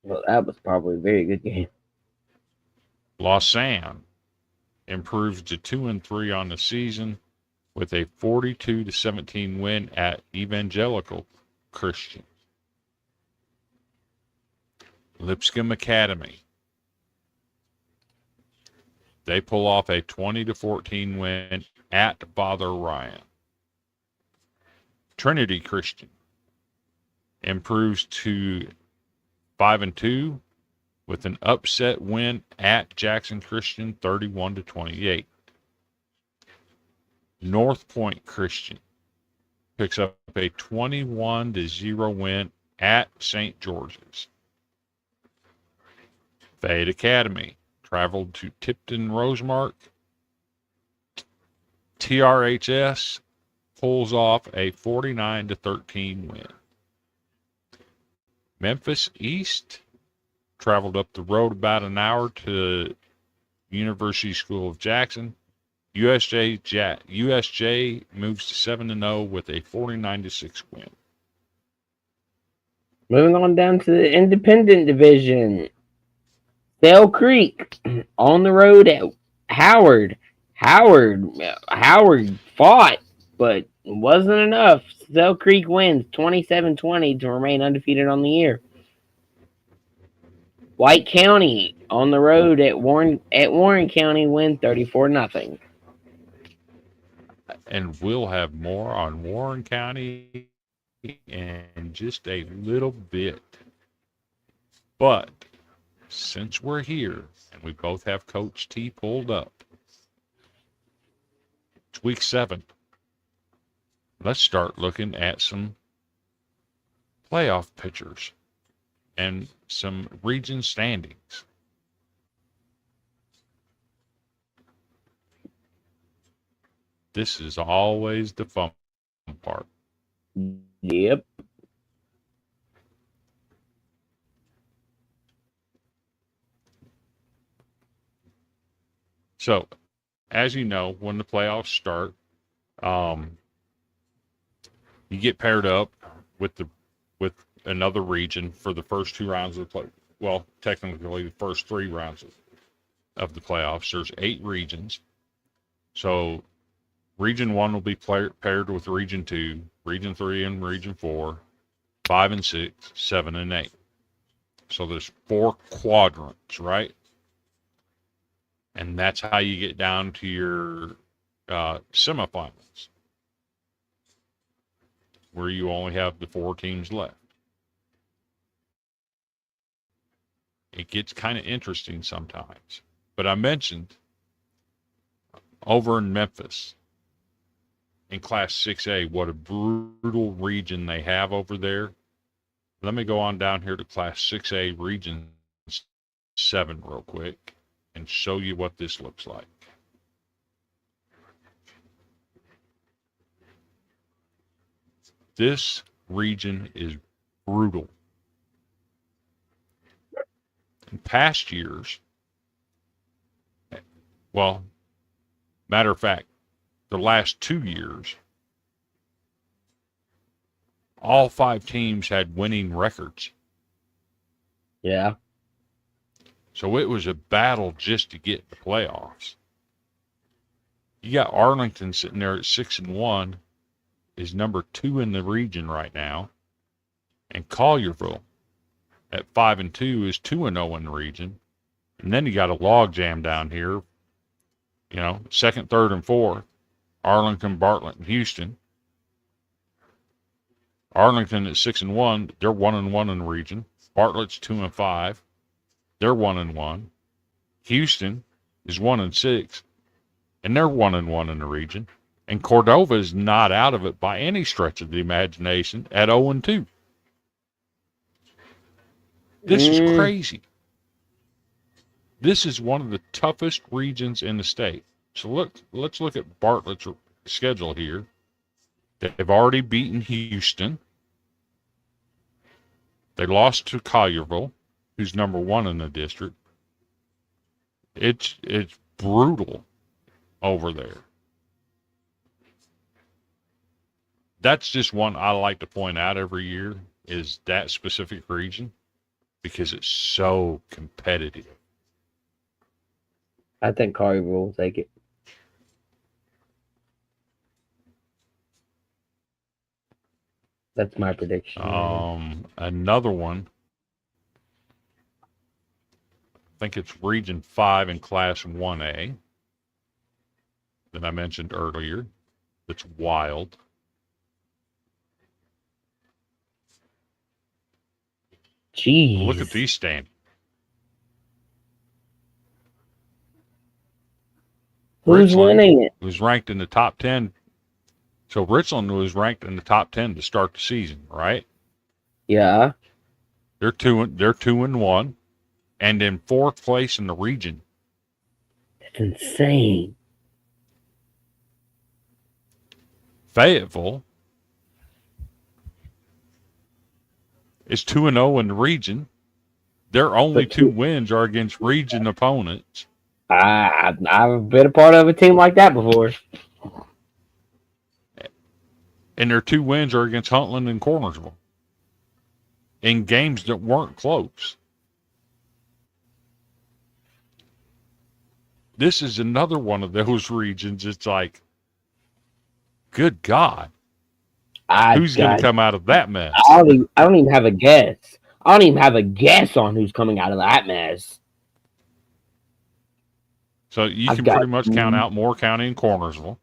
Well, that was probably a very good game. Lausanne improves to 2-3 on the season with a 42-17 win at Evangelical Christian. Lipscomb Academy, they pull off a 20-14 win at Father Ryan. Trinity Christian improves to 5-2 with an upset win at Jackson Christian, 31-28. North Point Christian picks up a 21-0 win at St. George's. Fayette Academy traveled to Tipton Rosemark. TRHS pulls off a 49-13 win. Memphis East traveled up the road about an hour to University School of Jackson. USJ moves to 7-0 with a 49-6 win. Moving on down to the Independent Division. Sale Creek on the road at Howard. Howard fought, but it wasn't enough. Sale Creek wins 27-20 to remain undefeated on the year. White County on the road at Warren County win 34-0. And we'll have more on Warren County in just a little bit. But since we're here and we both have Coach T pulled up, it's week 7. Let's start looking at some playoff pictures and some region standings. This is always the fun part. Yep. So, as you know, when the playoffs start, you get paired up with another region for the first 2 rounds of the play. Well, technically the first 3 rounds of the playoffs. There's 8 regions. So Region 1 will be paired with Region 2, Region 3 and Region 4, 5 and 6, 7 and 8. So there's 4 quadrants, right? And that's how you get down to your semifinals, where you only have the 4 teams left. It gets kind of interesting sometimes. But I mentioned over in Memphis, in Class 6A, what a brutal region they have over there. Let me go on down here to Class 6A Region 7 real quick and show you what this looks like. This region is brutal. In past years, well, matter of fact, the last 2 years, all 5 teams had winning records. Yeah. So it was a battle just to get the playoffs. You got Arlington sitting there at 6-1, is number 2 in the region right now, and Collierville at 5-2 is 2-0 in the region. And then you got a logjam down here, you know, 2nd, 3rd, and 4th. Arlington, Bartlett, and Houston. Arlington at 6-1, they're 1-1 in the region. Bartlett's 2-5, they're 1-1. Houston is 1-6, and they're 1-1 in the region. And Cordova is not out of it by any stretch of the imagination at 0-2. This is crazy. This is one of the toughest regions in the state. So let's look at Bartlett's schedule here. They've already beaten Houston. They lost to Collierville, who's number 1 in the district. It's brutal over there. That's just one I like to point out every year, is that specific region, because it's so competitive. I think Collierville will take it. That's my prediction. Another one, I think it's Region 5 in Class 1A that I mentioned earlier. That's wild. Jeez. Look at these standings. Who's winning it? Was ranked in the top 10. So Richland was ranked in the top 10 to start the season, right? Yeah. They're 2-1, and in 4th place in the region. It's insane. Fayetteville is 2-0 in the region. Their only 2 wins are against region opponents. I've been a part of a team like that before. And their 2 wins are against Huntland and Cornersville in games that weren't close. This is another one of those regions. It's like, good God. Who's going to come out of that mess? I don't even have a guess. I don't even have a guess on who's coming out of that mess. So you can pretty much count out Moore County and Cornersville.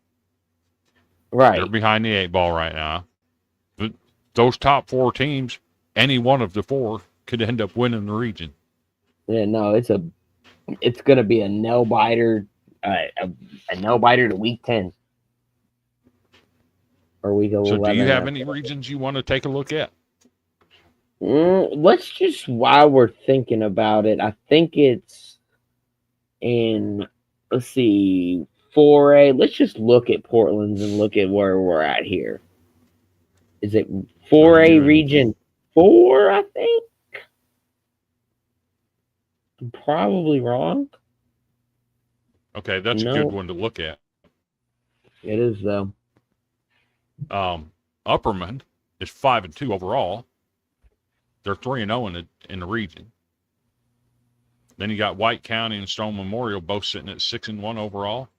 Right. They're behind the 8 ball right now. But those top 4 teams, any one of the 4 could end up winning the region. Yeah, no, it's going to be a nail biter, a nail biter to week 10. Or week 11. So do you have any regions you want to take a look at? Let's just, while we're thinking about it, I think it's in, let's see, 4A. Let's just look at Portland's and look at where we're at here. Is it 4A region 4, I think? I'm probably wrong. Okay, that's a good one to look at. It is, though. Upperman is 5-2 overall. They're 3-0 in the region. Then you got White County and Stone Memorial both sitting at 6-1 overall.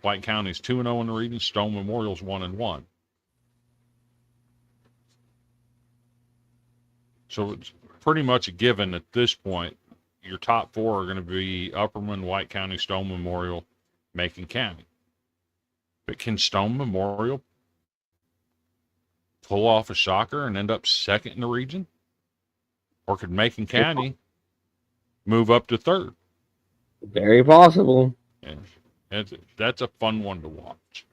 White County's 2-0 in the region. Stone Memorial's 1-1. So it's pretty much a given at this point. Your top 4 are going to be Upperman, White County, Stone Memorial, Macon County. But can Stone Memorial pull off a shocker and end up 2nd in the region? Or could Macon County move up to 3rd? Very possible. Yeah. That's a fun one to watch.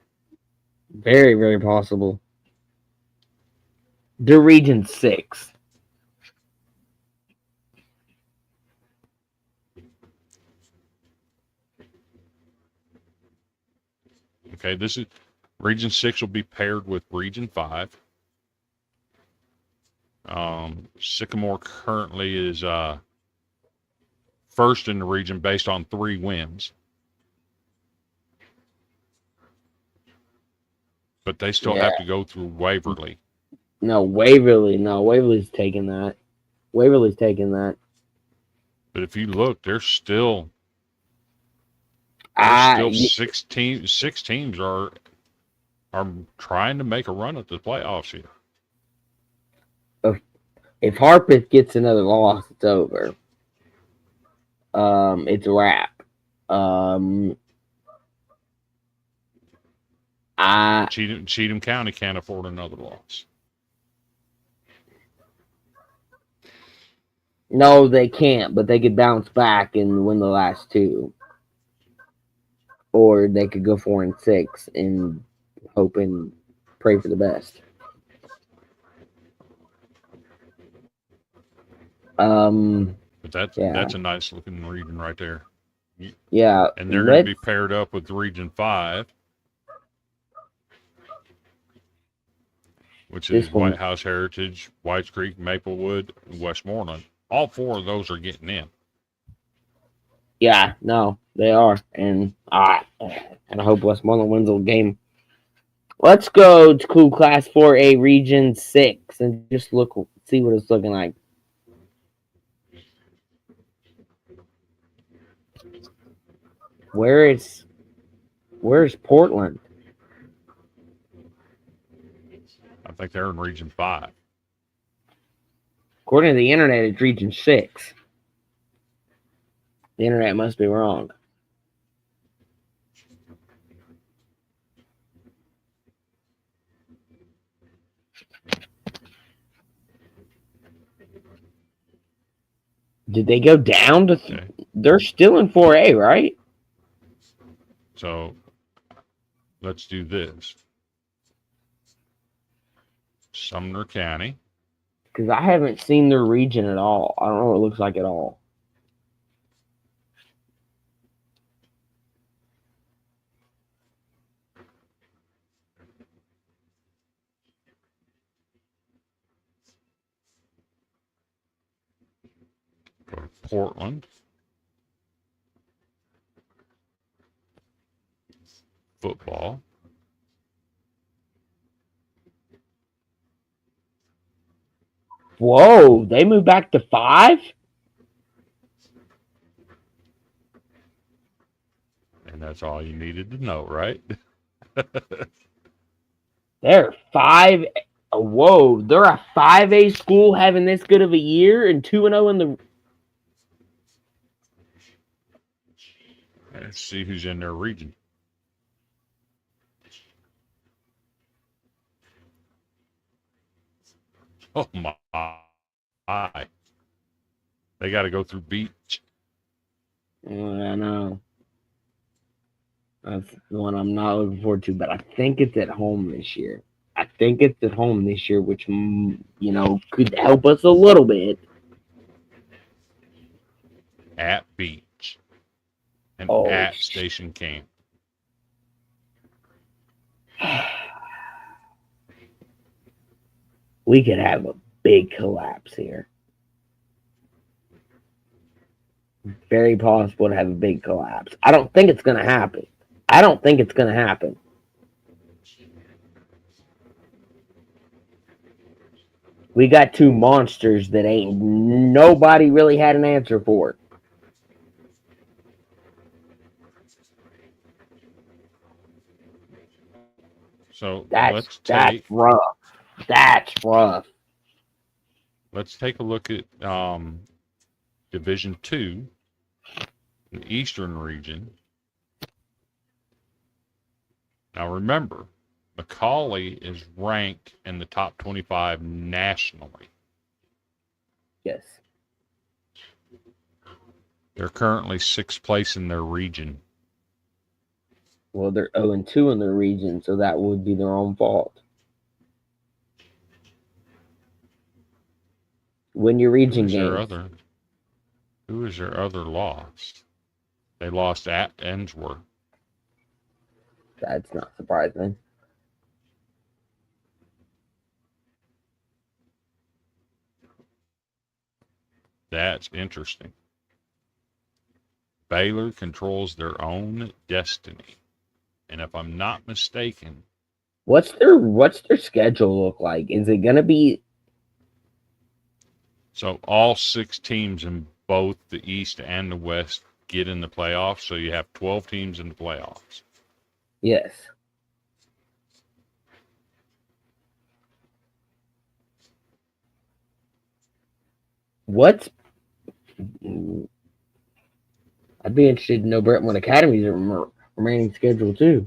Very, very possible. The region 6. Okay, this is region 6 will be paired with region 5. Sycamore currently is first in the region based on 3 wins. But they still have to go through Waverly. Waverly's taking that. Waverly's taking that. But if you look, there's still 6 teams. 6 teams are trying to make a run at the playoffs here. If Harpeth gets another loss, it's over. It's a wrap. Cheatham County can't afford another loss. No, they can't, but they could bounce back and win the last 2. or they could go 4-6 and hope and pray for the best. But that's Yeah. a nice looking region right there. Yeah, And they're going to be paired up with Region 5, which This is one- White House Heritage, Whites Creek, Maplewood, and Westmoreland. All 4 of those are getting in. Yeah, no, they are, and I hope Westmoreland wins the game. Let's go to Class 4A Region 6 and just see what it's looking like. Where's Portland? I think they're in Region 5. According to the internet, it's Region 6. The internet must be wrong. Did they go down to? Okay. They're still in 4A, right? So let's do this. Sumner County. Because I haven't seen their region at all. I don't know what it looks like at all. Go to Portland. Football. Whoa, they moved back to 5? And that's all you needed to know, right? They're 5. Whoa, they're a 5A school having this good of a year and 2-0 in the. Let's see who's in their region. Oh my. They got to go through Beach. I know. That's the one I'm not looking forward to, but I think it's at home this year. Which, could help us a little bit. At Beach. And Oh, at Station Camp. We could have a big collapse here. Very possible to have a big collapse. I don't think it's going to happen. We got 2 monsters that ain't nobody really had an answer for. So That's rough. Let's take a look at Division 2, the Eastern region. Now remember, McCallie is ranked in the top 25 nationally. Yes. They're currently 6th place in their region. Well, they're 0-2 in their region, so that would be their own fault. Win your region games. Who is their other loss? They lost at Ensworth. That's not surprising. That's interesting. Baylor controls their own destiny. And if I'm not mistaken, What's their schedule look like? Is it gonna be so all 6 teams in both the East and the West get in the playoffs, so you have 12 teams in the playoffs. yes? What's I'd be interested to know Brentwood Academy's remaining schedule too.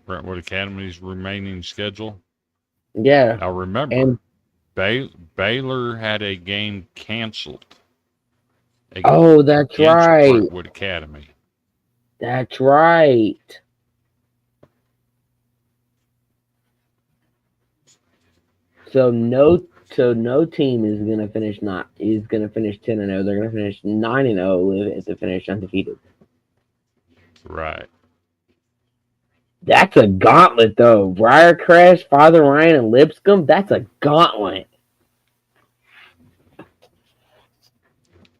Brentwood Academy's remaining schedule. Yeah, Now remember, and Baylor had a game canceled. oh, that's against right. Brentwood Academy. That's right. So no team is gonna finish 10-0. They're gonna finish 9-0 if they finish undefeated. Right. That's a gauntlet though. Briarcrest, Father Ryan, and Lipscomb. That's a gauntlet.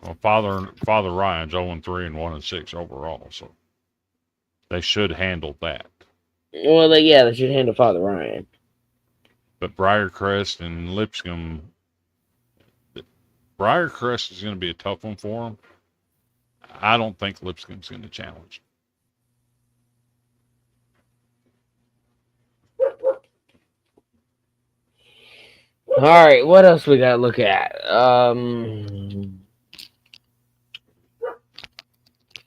Well, Father Ryan's 0-3 and 1-6 overall, so they should handle that. Well, they should handle Father Ryan. But Briarcrest and Lipscomb, Briarcrest is going to be a tough one for them. I don't think Lipscomb's going to challenge. All right, what else we got to look at?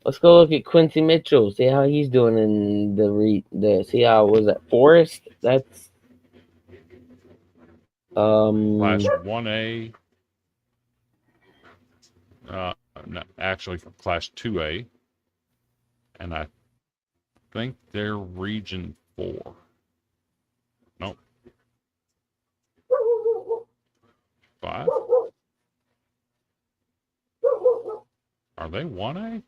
Let's go look at Quincy Mitchell. See how he's doing in the see how was that Forest? That's Class 1A. No, actually Class 2A. And I think they're Region 4. Nope. 5? Are they 1A?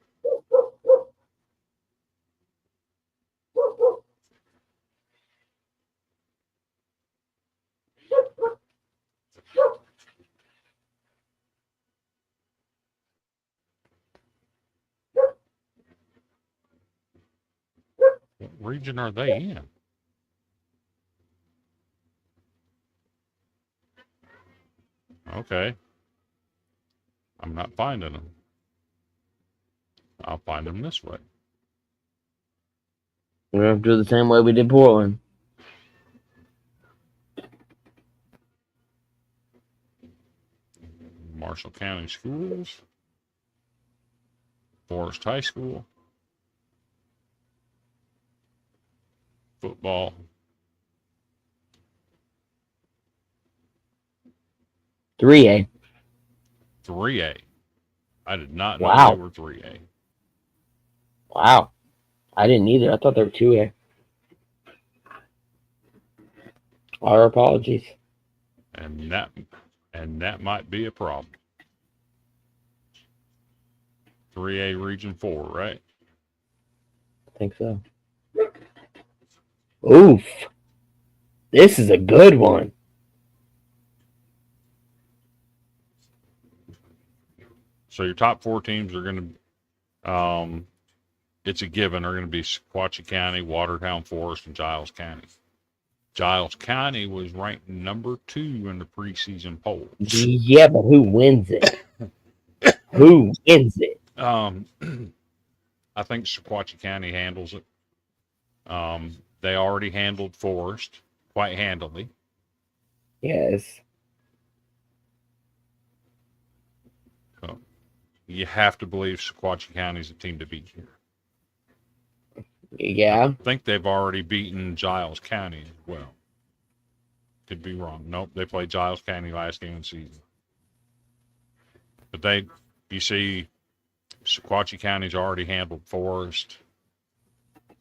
What region are they in? Okay. I'm not finding them. I'll find them this way. we're gonna do the same way we did Portland. Marshall County Schools. Forest High School. Football. 3A. 3A. I did not know Wow. they were 3A. Wow. I didn't either. I thought they were 2A. Our apologies. And that might be a problem. 3A Region 4, right? I think so. Oof. This is a good one. So your top 4 teams are going to, it's a given, are going to be Sequatchie County, Watertown Forest, and Giles County. Giles County was ranked number 2 in the preseason poll. Yeah, but who wins it? Who wins it? I think Sequatchie County handles it. They already handled Forest quite handily. Yes. So you have to believe Sequatchie County is a team to beat here. Yeah. I think they've already beaten Giles County as well. Could be wrong. Nope, they played Giles County last game of the season. But you see, Sequatchie County's already handled Forest.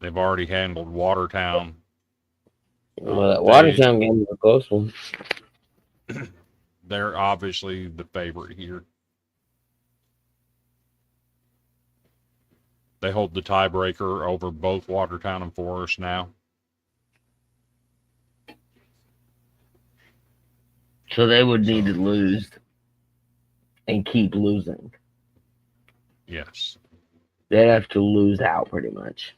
They've already handled Watertown. Well, that Watertown game was a close one. They're obviously the favorite here. They hold the tiebreaker over both Watertown and Forest now. So they would need to lose and keep losing. Yes. They'd have to lose out pretty much.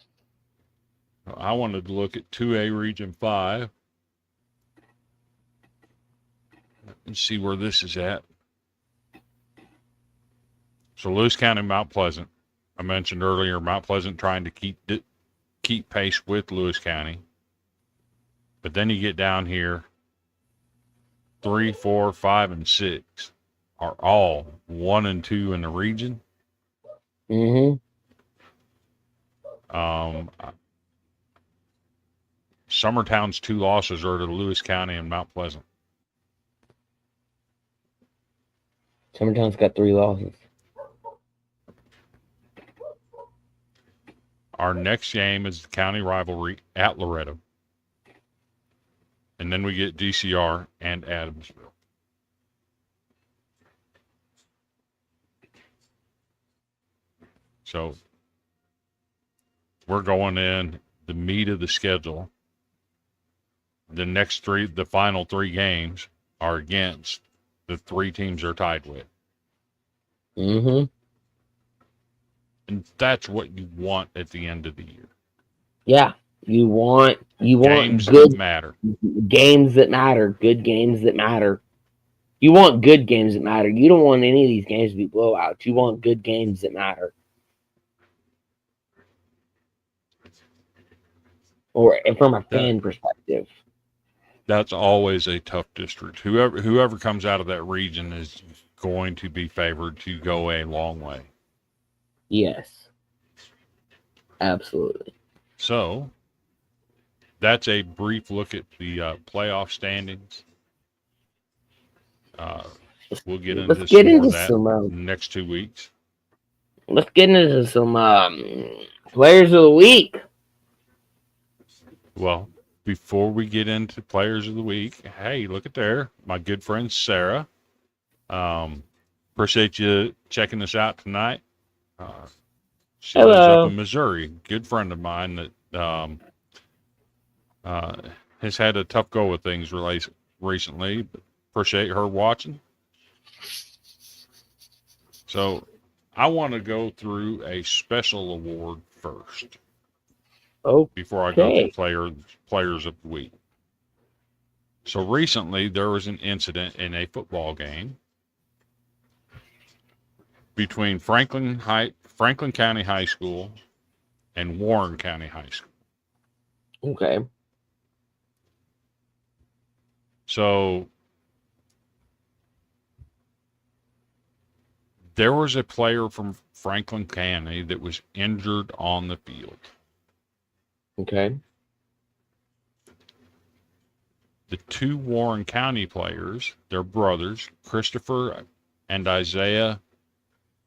I wanted to look at 2A Region 5 and see where this is at. So Lewis County, Mount Pleasant. I mentioned earlier, Mount Pleasant trying to keep pace with Lewis County. But then you get down here, 3, 4, 5, and 6 are all 1 and 2 in the region. Mm-hmm. Summertown's 2 losses are to Lewis County and Mount Pleasant. Summertown's got 3 losses. Our next game is the county rivalry at Loretto. And then we get DCR and Adamsville. So we're going in the meat of the schedule. The final 3 games are against the 3 teams they're tied with. Mm-hmm. And that's what you want at the end of the year. Yeah. You want Games good that matter. games that matter. Good games that matter. You want good games that matter. You don't want any of these games to be blowouts. You want good games that matter. Or from a fan perspective. That's always a tough district. Whoever comes out of that region is going to be favored to go a long way. Yes. Absolutely. So that's a brief look at the playoff standings. We'll get into Let's get into that some in the next 2 weeks. let's get into some players of the week. Well, before we get into players of the week, hey, look at there, my good friend Sarah. Appreciate you checking us out tonight. She lives Hello. up in Missouri. Good friend of mine that has had a tough go with things recently. But appreciate her watching. So I want to go through a special award first Oh, before I go Okay. through players of the week. So recently there was an incident in a football game between Franklin County High School and Warren County High School. okay. So there was a player from Franklin County that was injured on the field. Okay. The 2 Warren County players, their brothers, Christopher and Isaiah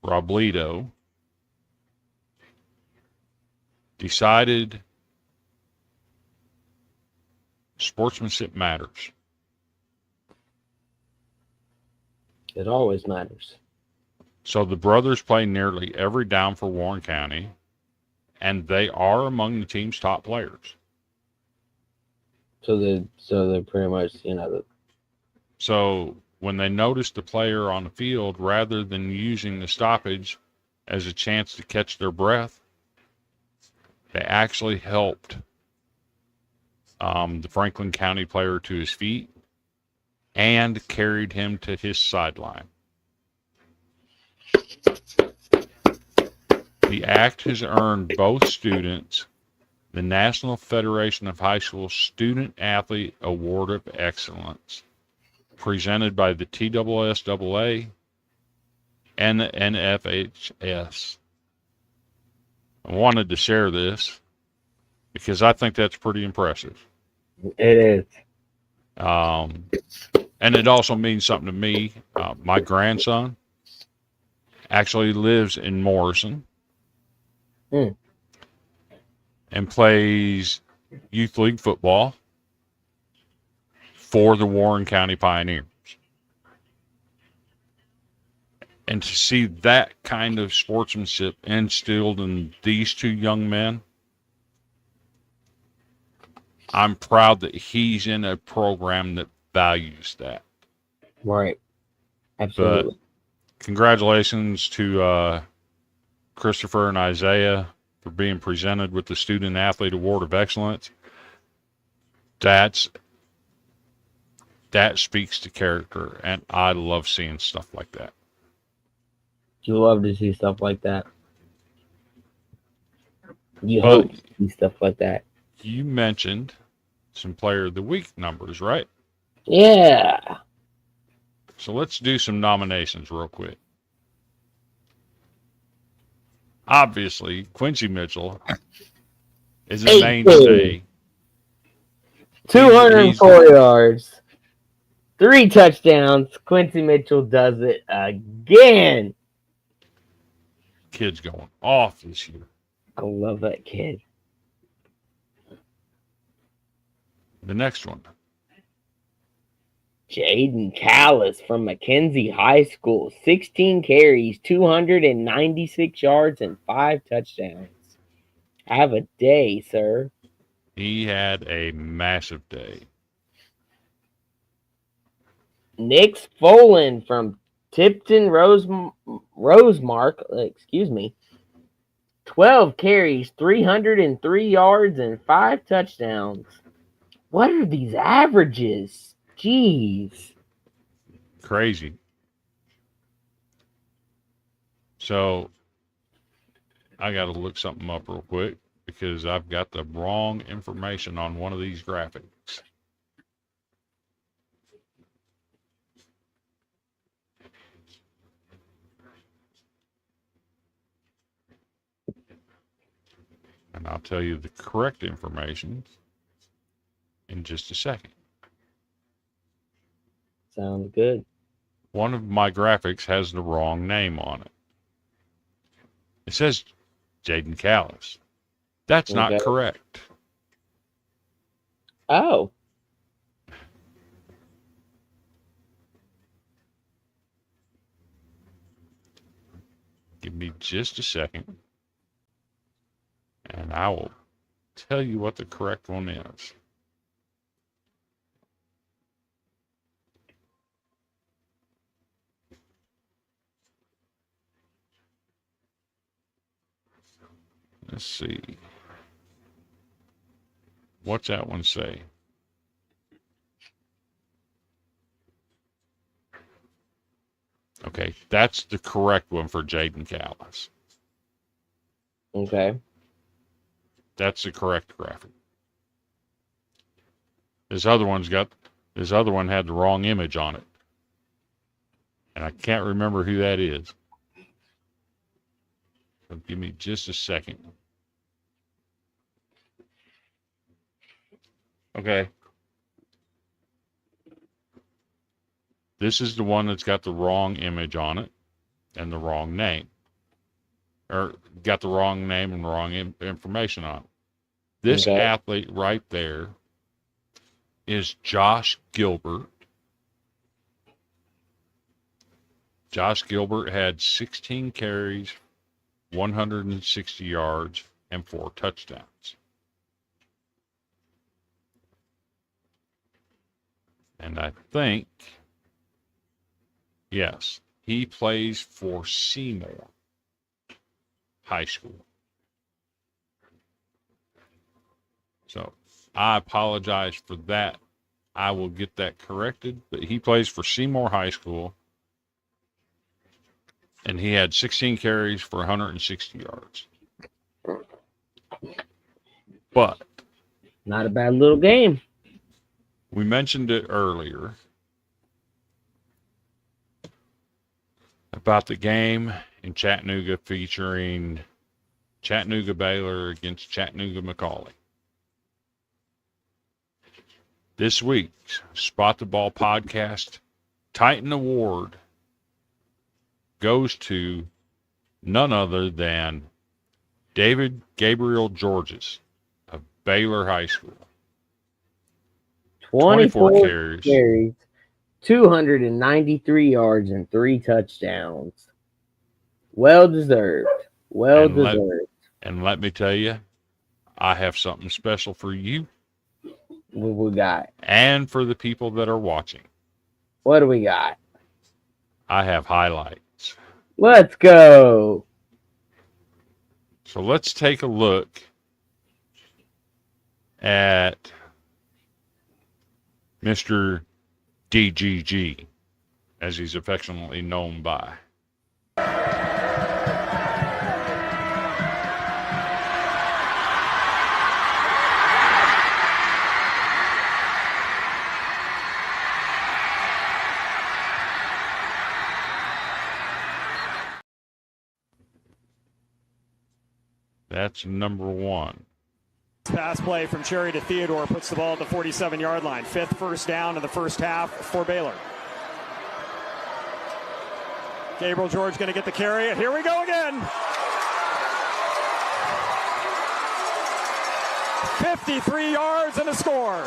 Robledo, decided sportsmanship matters. It always matters. So the brothers play nearly every down for Warren County, and they are among the team's top players. So they're pretty much, So when they noticed the player on the field, rather than using the stoppage as a chance to catch their breath, they actually helped the Franklin County player to his feet and carried him to his sideline. The act has earned both students the National Federation of High School Student Athlete Award of Excellence, presented by the TSSAA and the NFHS. I wanted to share this because I think that's pretty impressive. It is. And it also means something to me. My grandson actually lives in Morrison and plays youth league football for the Warren County Pioneers. And to see that kind of sportsmanship instilled in these 2 young men, I'm proud that he's in a program that values that. Right. Absolutely. Congratulations to Christopher and Isaiah for being presented with the Student Athlete Award of Excellence. That speaks to character, and I love seeing stuff like that. You love to see stuff like that. You Well, hope to see stuff like that. You mentioned some Player of the Week numbers, right? Yeah. So let's do some nominations real quick. Obviously, Quincy Mitchell is a 18. mainstay. 204 yards. 3 touchdowns. Quincy Mitchell does it again. Kid's going off this year. I love that kid. The next one. Jaden Callis from Mackenzie High School. 16 carries, 296 yards, and 5 touchdowns. Have a day, sir. He had a massive day. Nick Folan from Tipton Rosemark. 12 carries, 303 yards, and 5 touchdowns. What are these averages? Jeez. Crazy. So I got to look something up real quick because I've got the wrong information on one of these graphics. And I'll tell you the correct information in just a second. Sounds good. One of my graphics has the wrong name on it. It says Jaden Callis. That's not Okay. correct. Oh. Give me just a second, and I will tell you what the correct one is. Let's see. What's that one say? Okay, that's the correct one for Jaden Callis. Okay. That's the correct graphic. This other one had the wrong image on it. And I can't remember who that is. So give me just a second. Okay. This is the one that's got the wrong image on it and the wrong name. Or got the wrong name and wrong information on it. This Okay. athlete right there is Josh Gilbert. Josh Gilbert had 16 carries, 160 yards, and 4 touchdowns. And I think, yes, he plays for Seymour High School. So I apologize for that. I will get that corrected. But he plays for Seymour High School. And he had 16 carries for 160 yards. But Not a bad little game. we mentioned it earlier about the game in Chattanooga featuring Chattanooga Baylor against Chattanooga McCallie. This week's Spot the Ball podcast Titan Award goes to none other than David Gabriel Georges of Baylor High School. 24 carries. 293 yards, and 3 touchdowns. Well deserved. Well And let- deserved. And let me tell you, I have something special for you What we got? and for the people that are watching. What do we got? I have highlights. Let's go. So let's take a look at Mr. DGG, as he's affectionately known by. That's number 1. Pass play from Cherry to Theodore puts the ball at the 47-yard line. 5th first down in the first half for Baylor. Gabriel George going to get the carry, and here we go again. 53 yards and a score.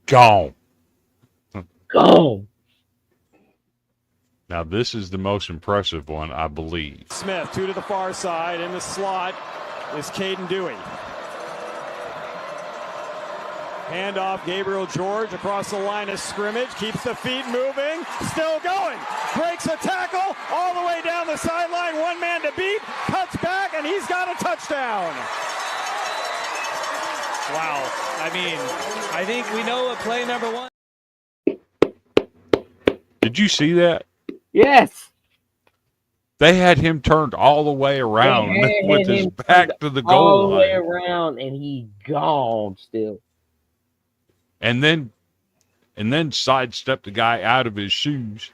Gone. Go. Now, this is the most impressive one, I believe. Smith, 2 to the far side. In the slot is Caden Dewey. Handoff, Gabriel George across the line of scrimmage. Keeps the feet moving. Still going. Breaks a tackle all the way down the sideline. One man to beat. Cuts back, and he's got a touchdown. Wow. I mean, I think we know what play number 1. Did you see that? Yes. They had him turned all the way around They had with his him back to the All goal the way line. around, and he gone still. And then sidestep the guy out of his shoes.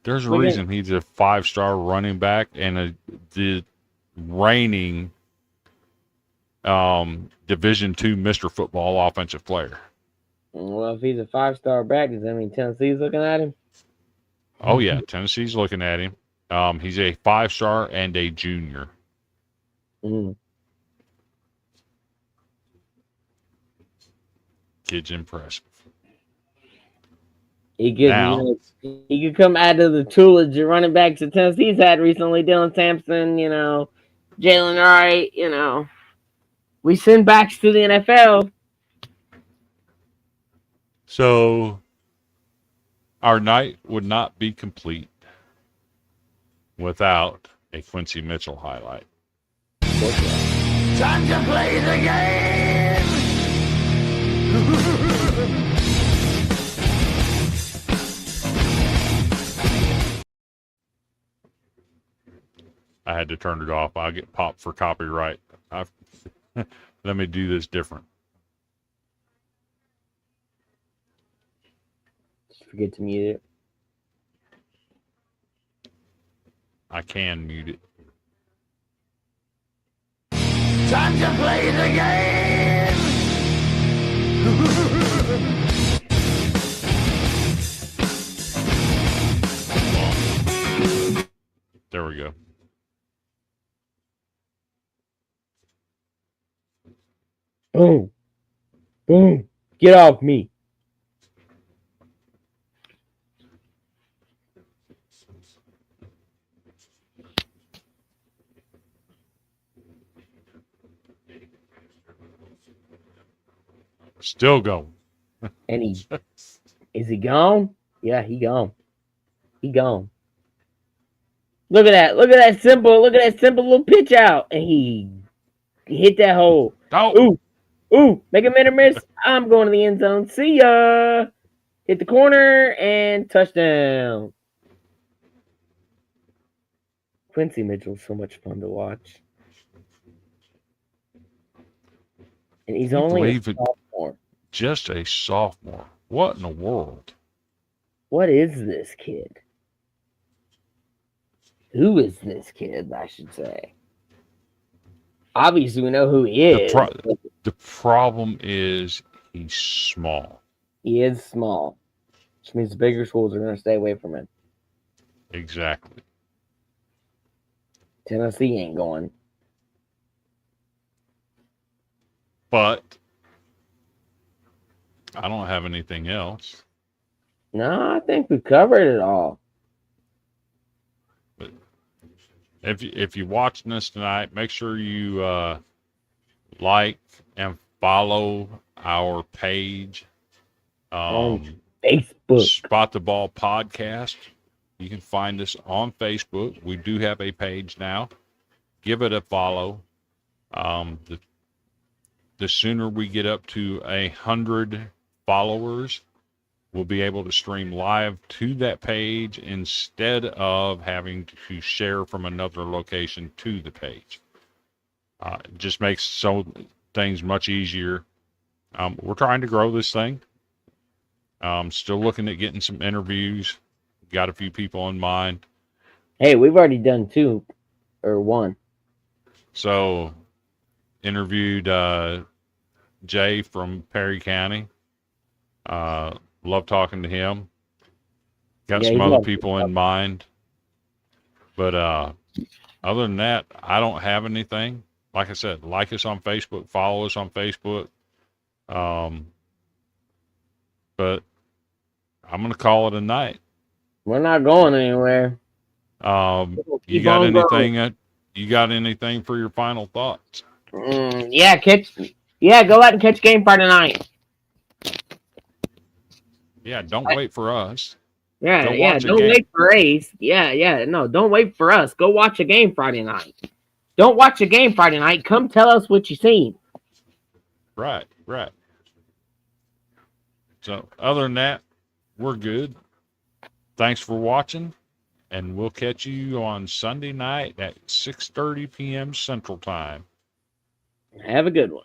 There's a Look at- reason he's a 5-star running back and the reigning Division II Mr. Football offensive player. Well, if he's a 5-star back, does that mean Tennessee's looking at him? Oh yeah, Tennessee's looking at him. He's a 5-star and a junior. Mm. Kid's impressive. He could, Now- he could come out of the Tullage of running backs that Tennessee's had recently. Dylan Sampson, Jalen Wright, We send backs to the NFL. So our night would not be complete without a Quincy Mitchell highlight. Time to play the game! I had to turn it off. I'll get popped for copyright. Let me do this different. Just forget to mute it. I can mute it. Time to play the game! There we go. Boom. Boom. Get off me. Still going. And is he gone? Yeah, he gone. He gone. Look at that. Look at that simple little pitch out. And he hit that hole. Oh, Ooh, make a minute miss. I'm going to the end zone. See ya. Hit the corner and touchdown. Quincy Mitchell's so much fun to watch. And he's You only a believe it? sophomore. just a sophomore. What in the world? What is this kid? Who is this kid, I should say? Obviously, we know who he is. The problem is he's small. He is small, which means the bigger schools are going to stay away from him. Exactly. Tennessee ain't going. But I don't have anything else. No, I think we covered it all. If you're watching this tonight, make sure you like and follow our page. Facebook. Spot the Ball Podcast. You can find us on Facebook. We do have a page now. Give it a follow. The sooner we get up to 100 followers, we'll be able to stream live to that page instead of having to share from another location to the page. It just makes things much easier. We're trying to grow this thing. Still looking at getting some interviews. Got a few people in mind. Hey, we've already done 2 or 1. So, interviewed Jay from Perry County. Love talking to him. Got Yeah, some he's other lovely. people in mind. But Other than that, I don't have anything. Like I said, like us on Facebook, follow us on Facebook. But I'm going to call it a night. We're not going anywhere. You Keep got on going. anything? You got anything for your final thoughts? Yeah, go out and catch game Friday night. Yeah, don't wait for us. Yeah, Go yeah. watch a Don't game. wait for Ace. Yeah. No, don't wait for us. Go watch a game Friday night. Don't watch a game Friday night. Come tell us what you seen. Right. So other than that, we're good. Thanks for watching, and we'll catch you on Sunday night at 6:30 p.m. Central Time. Have a good one.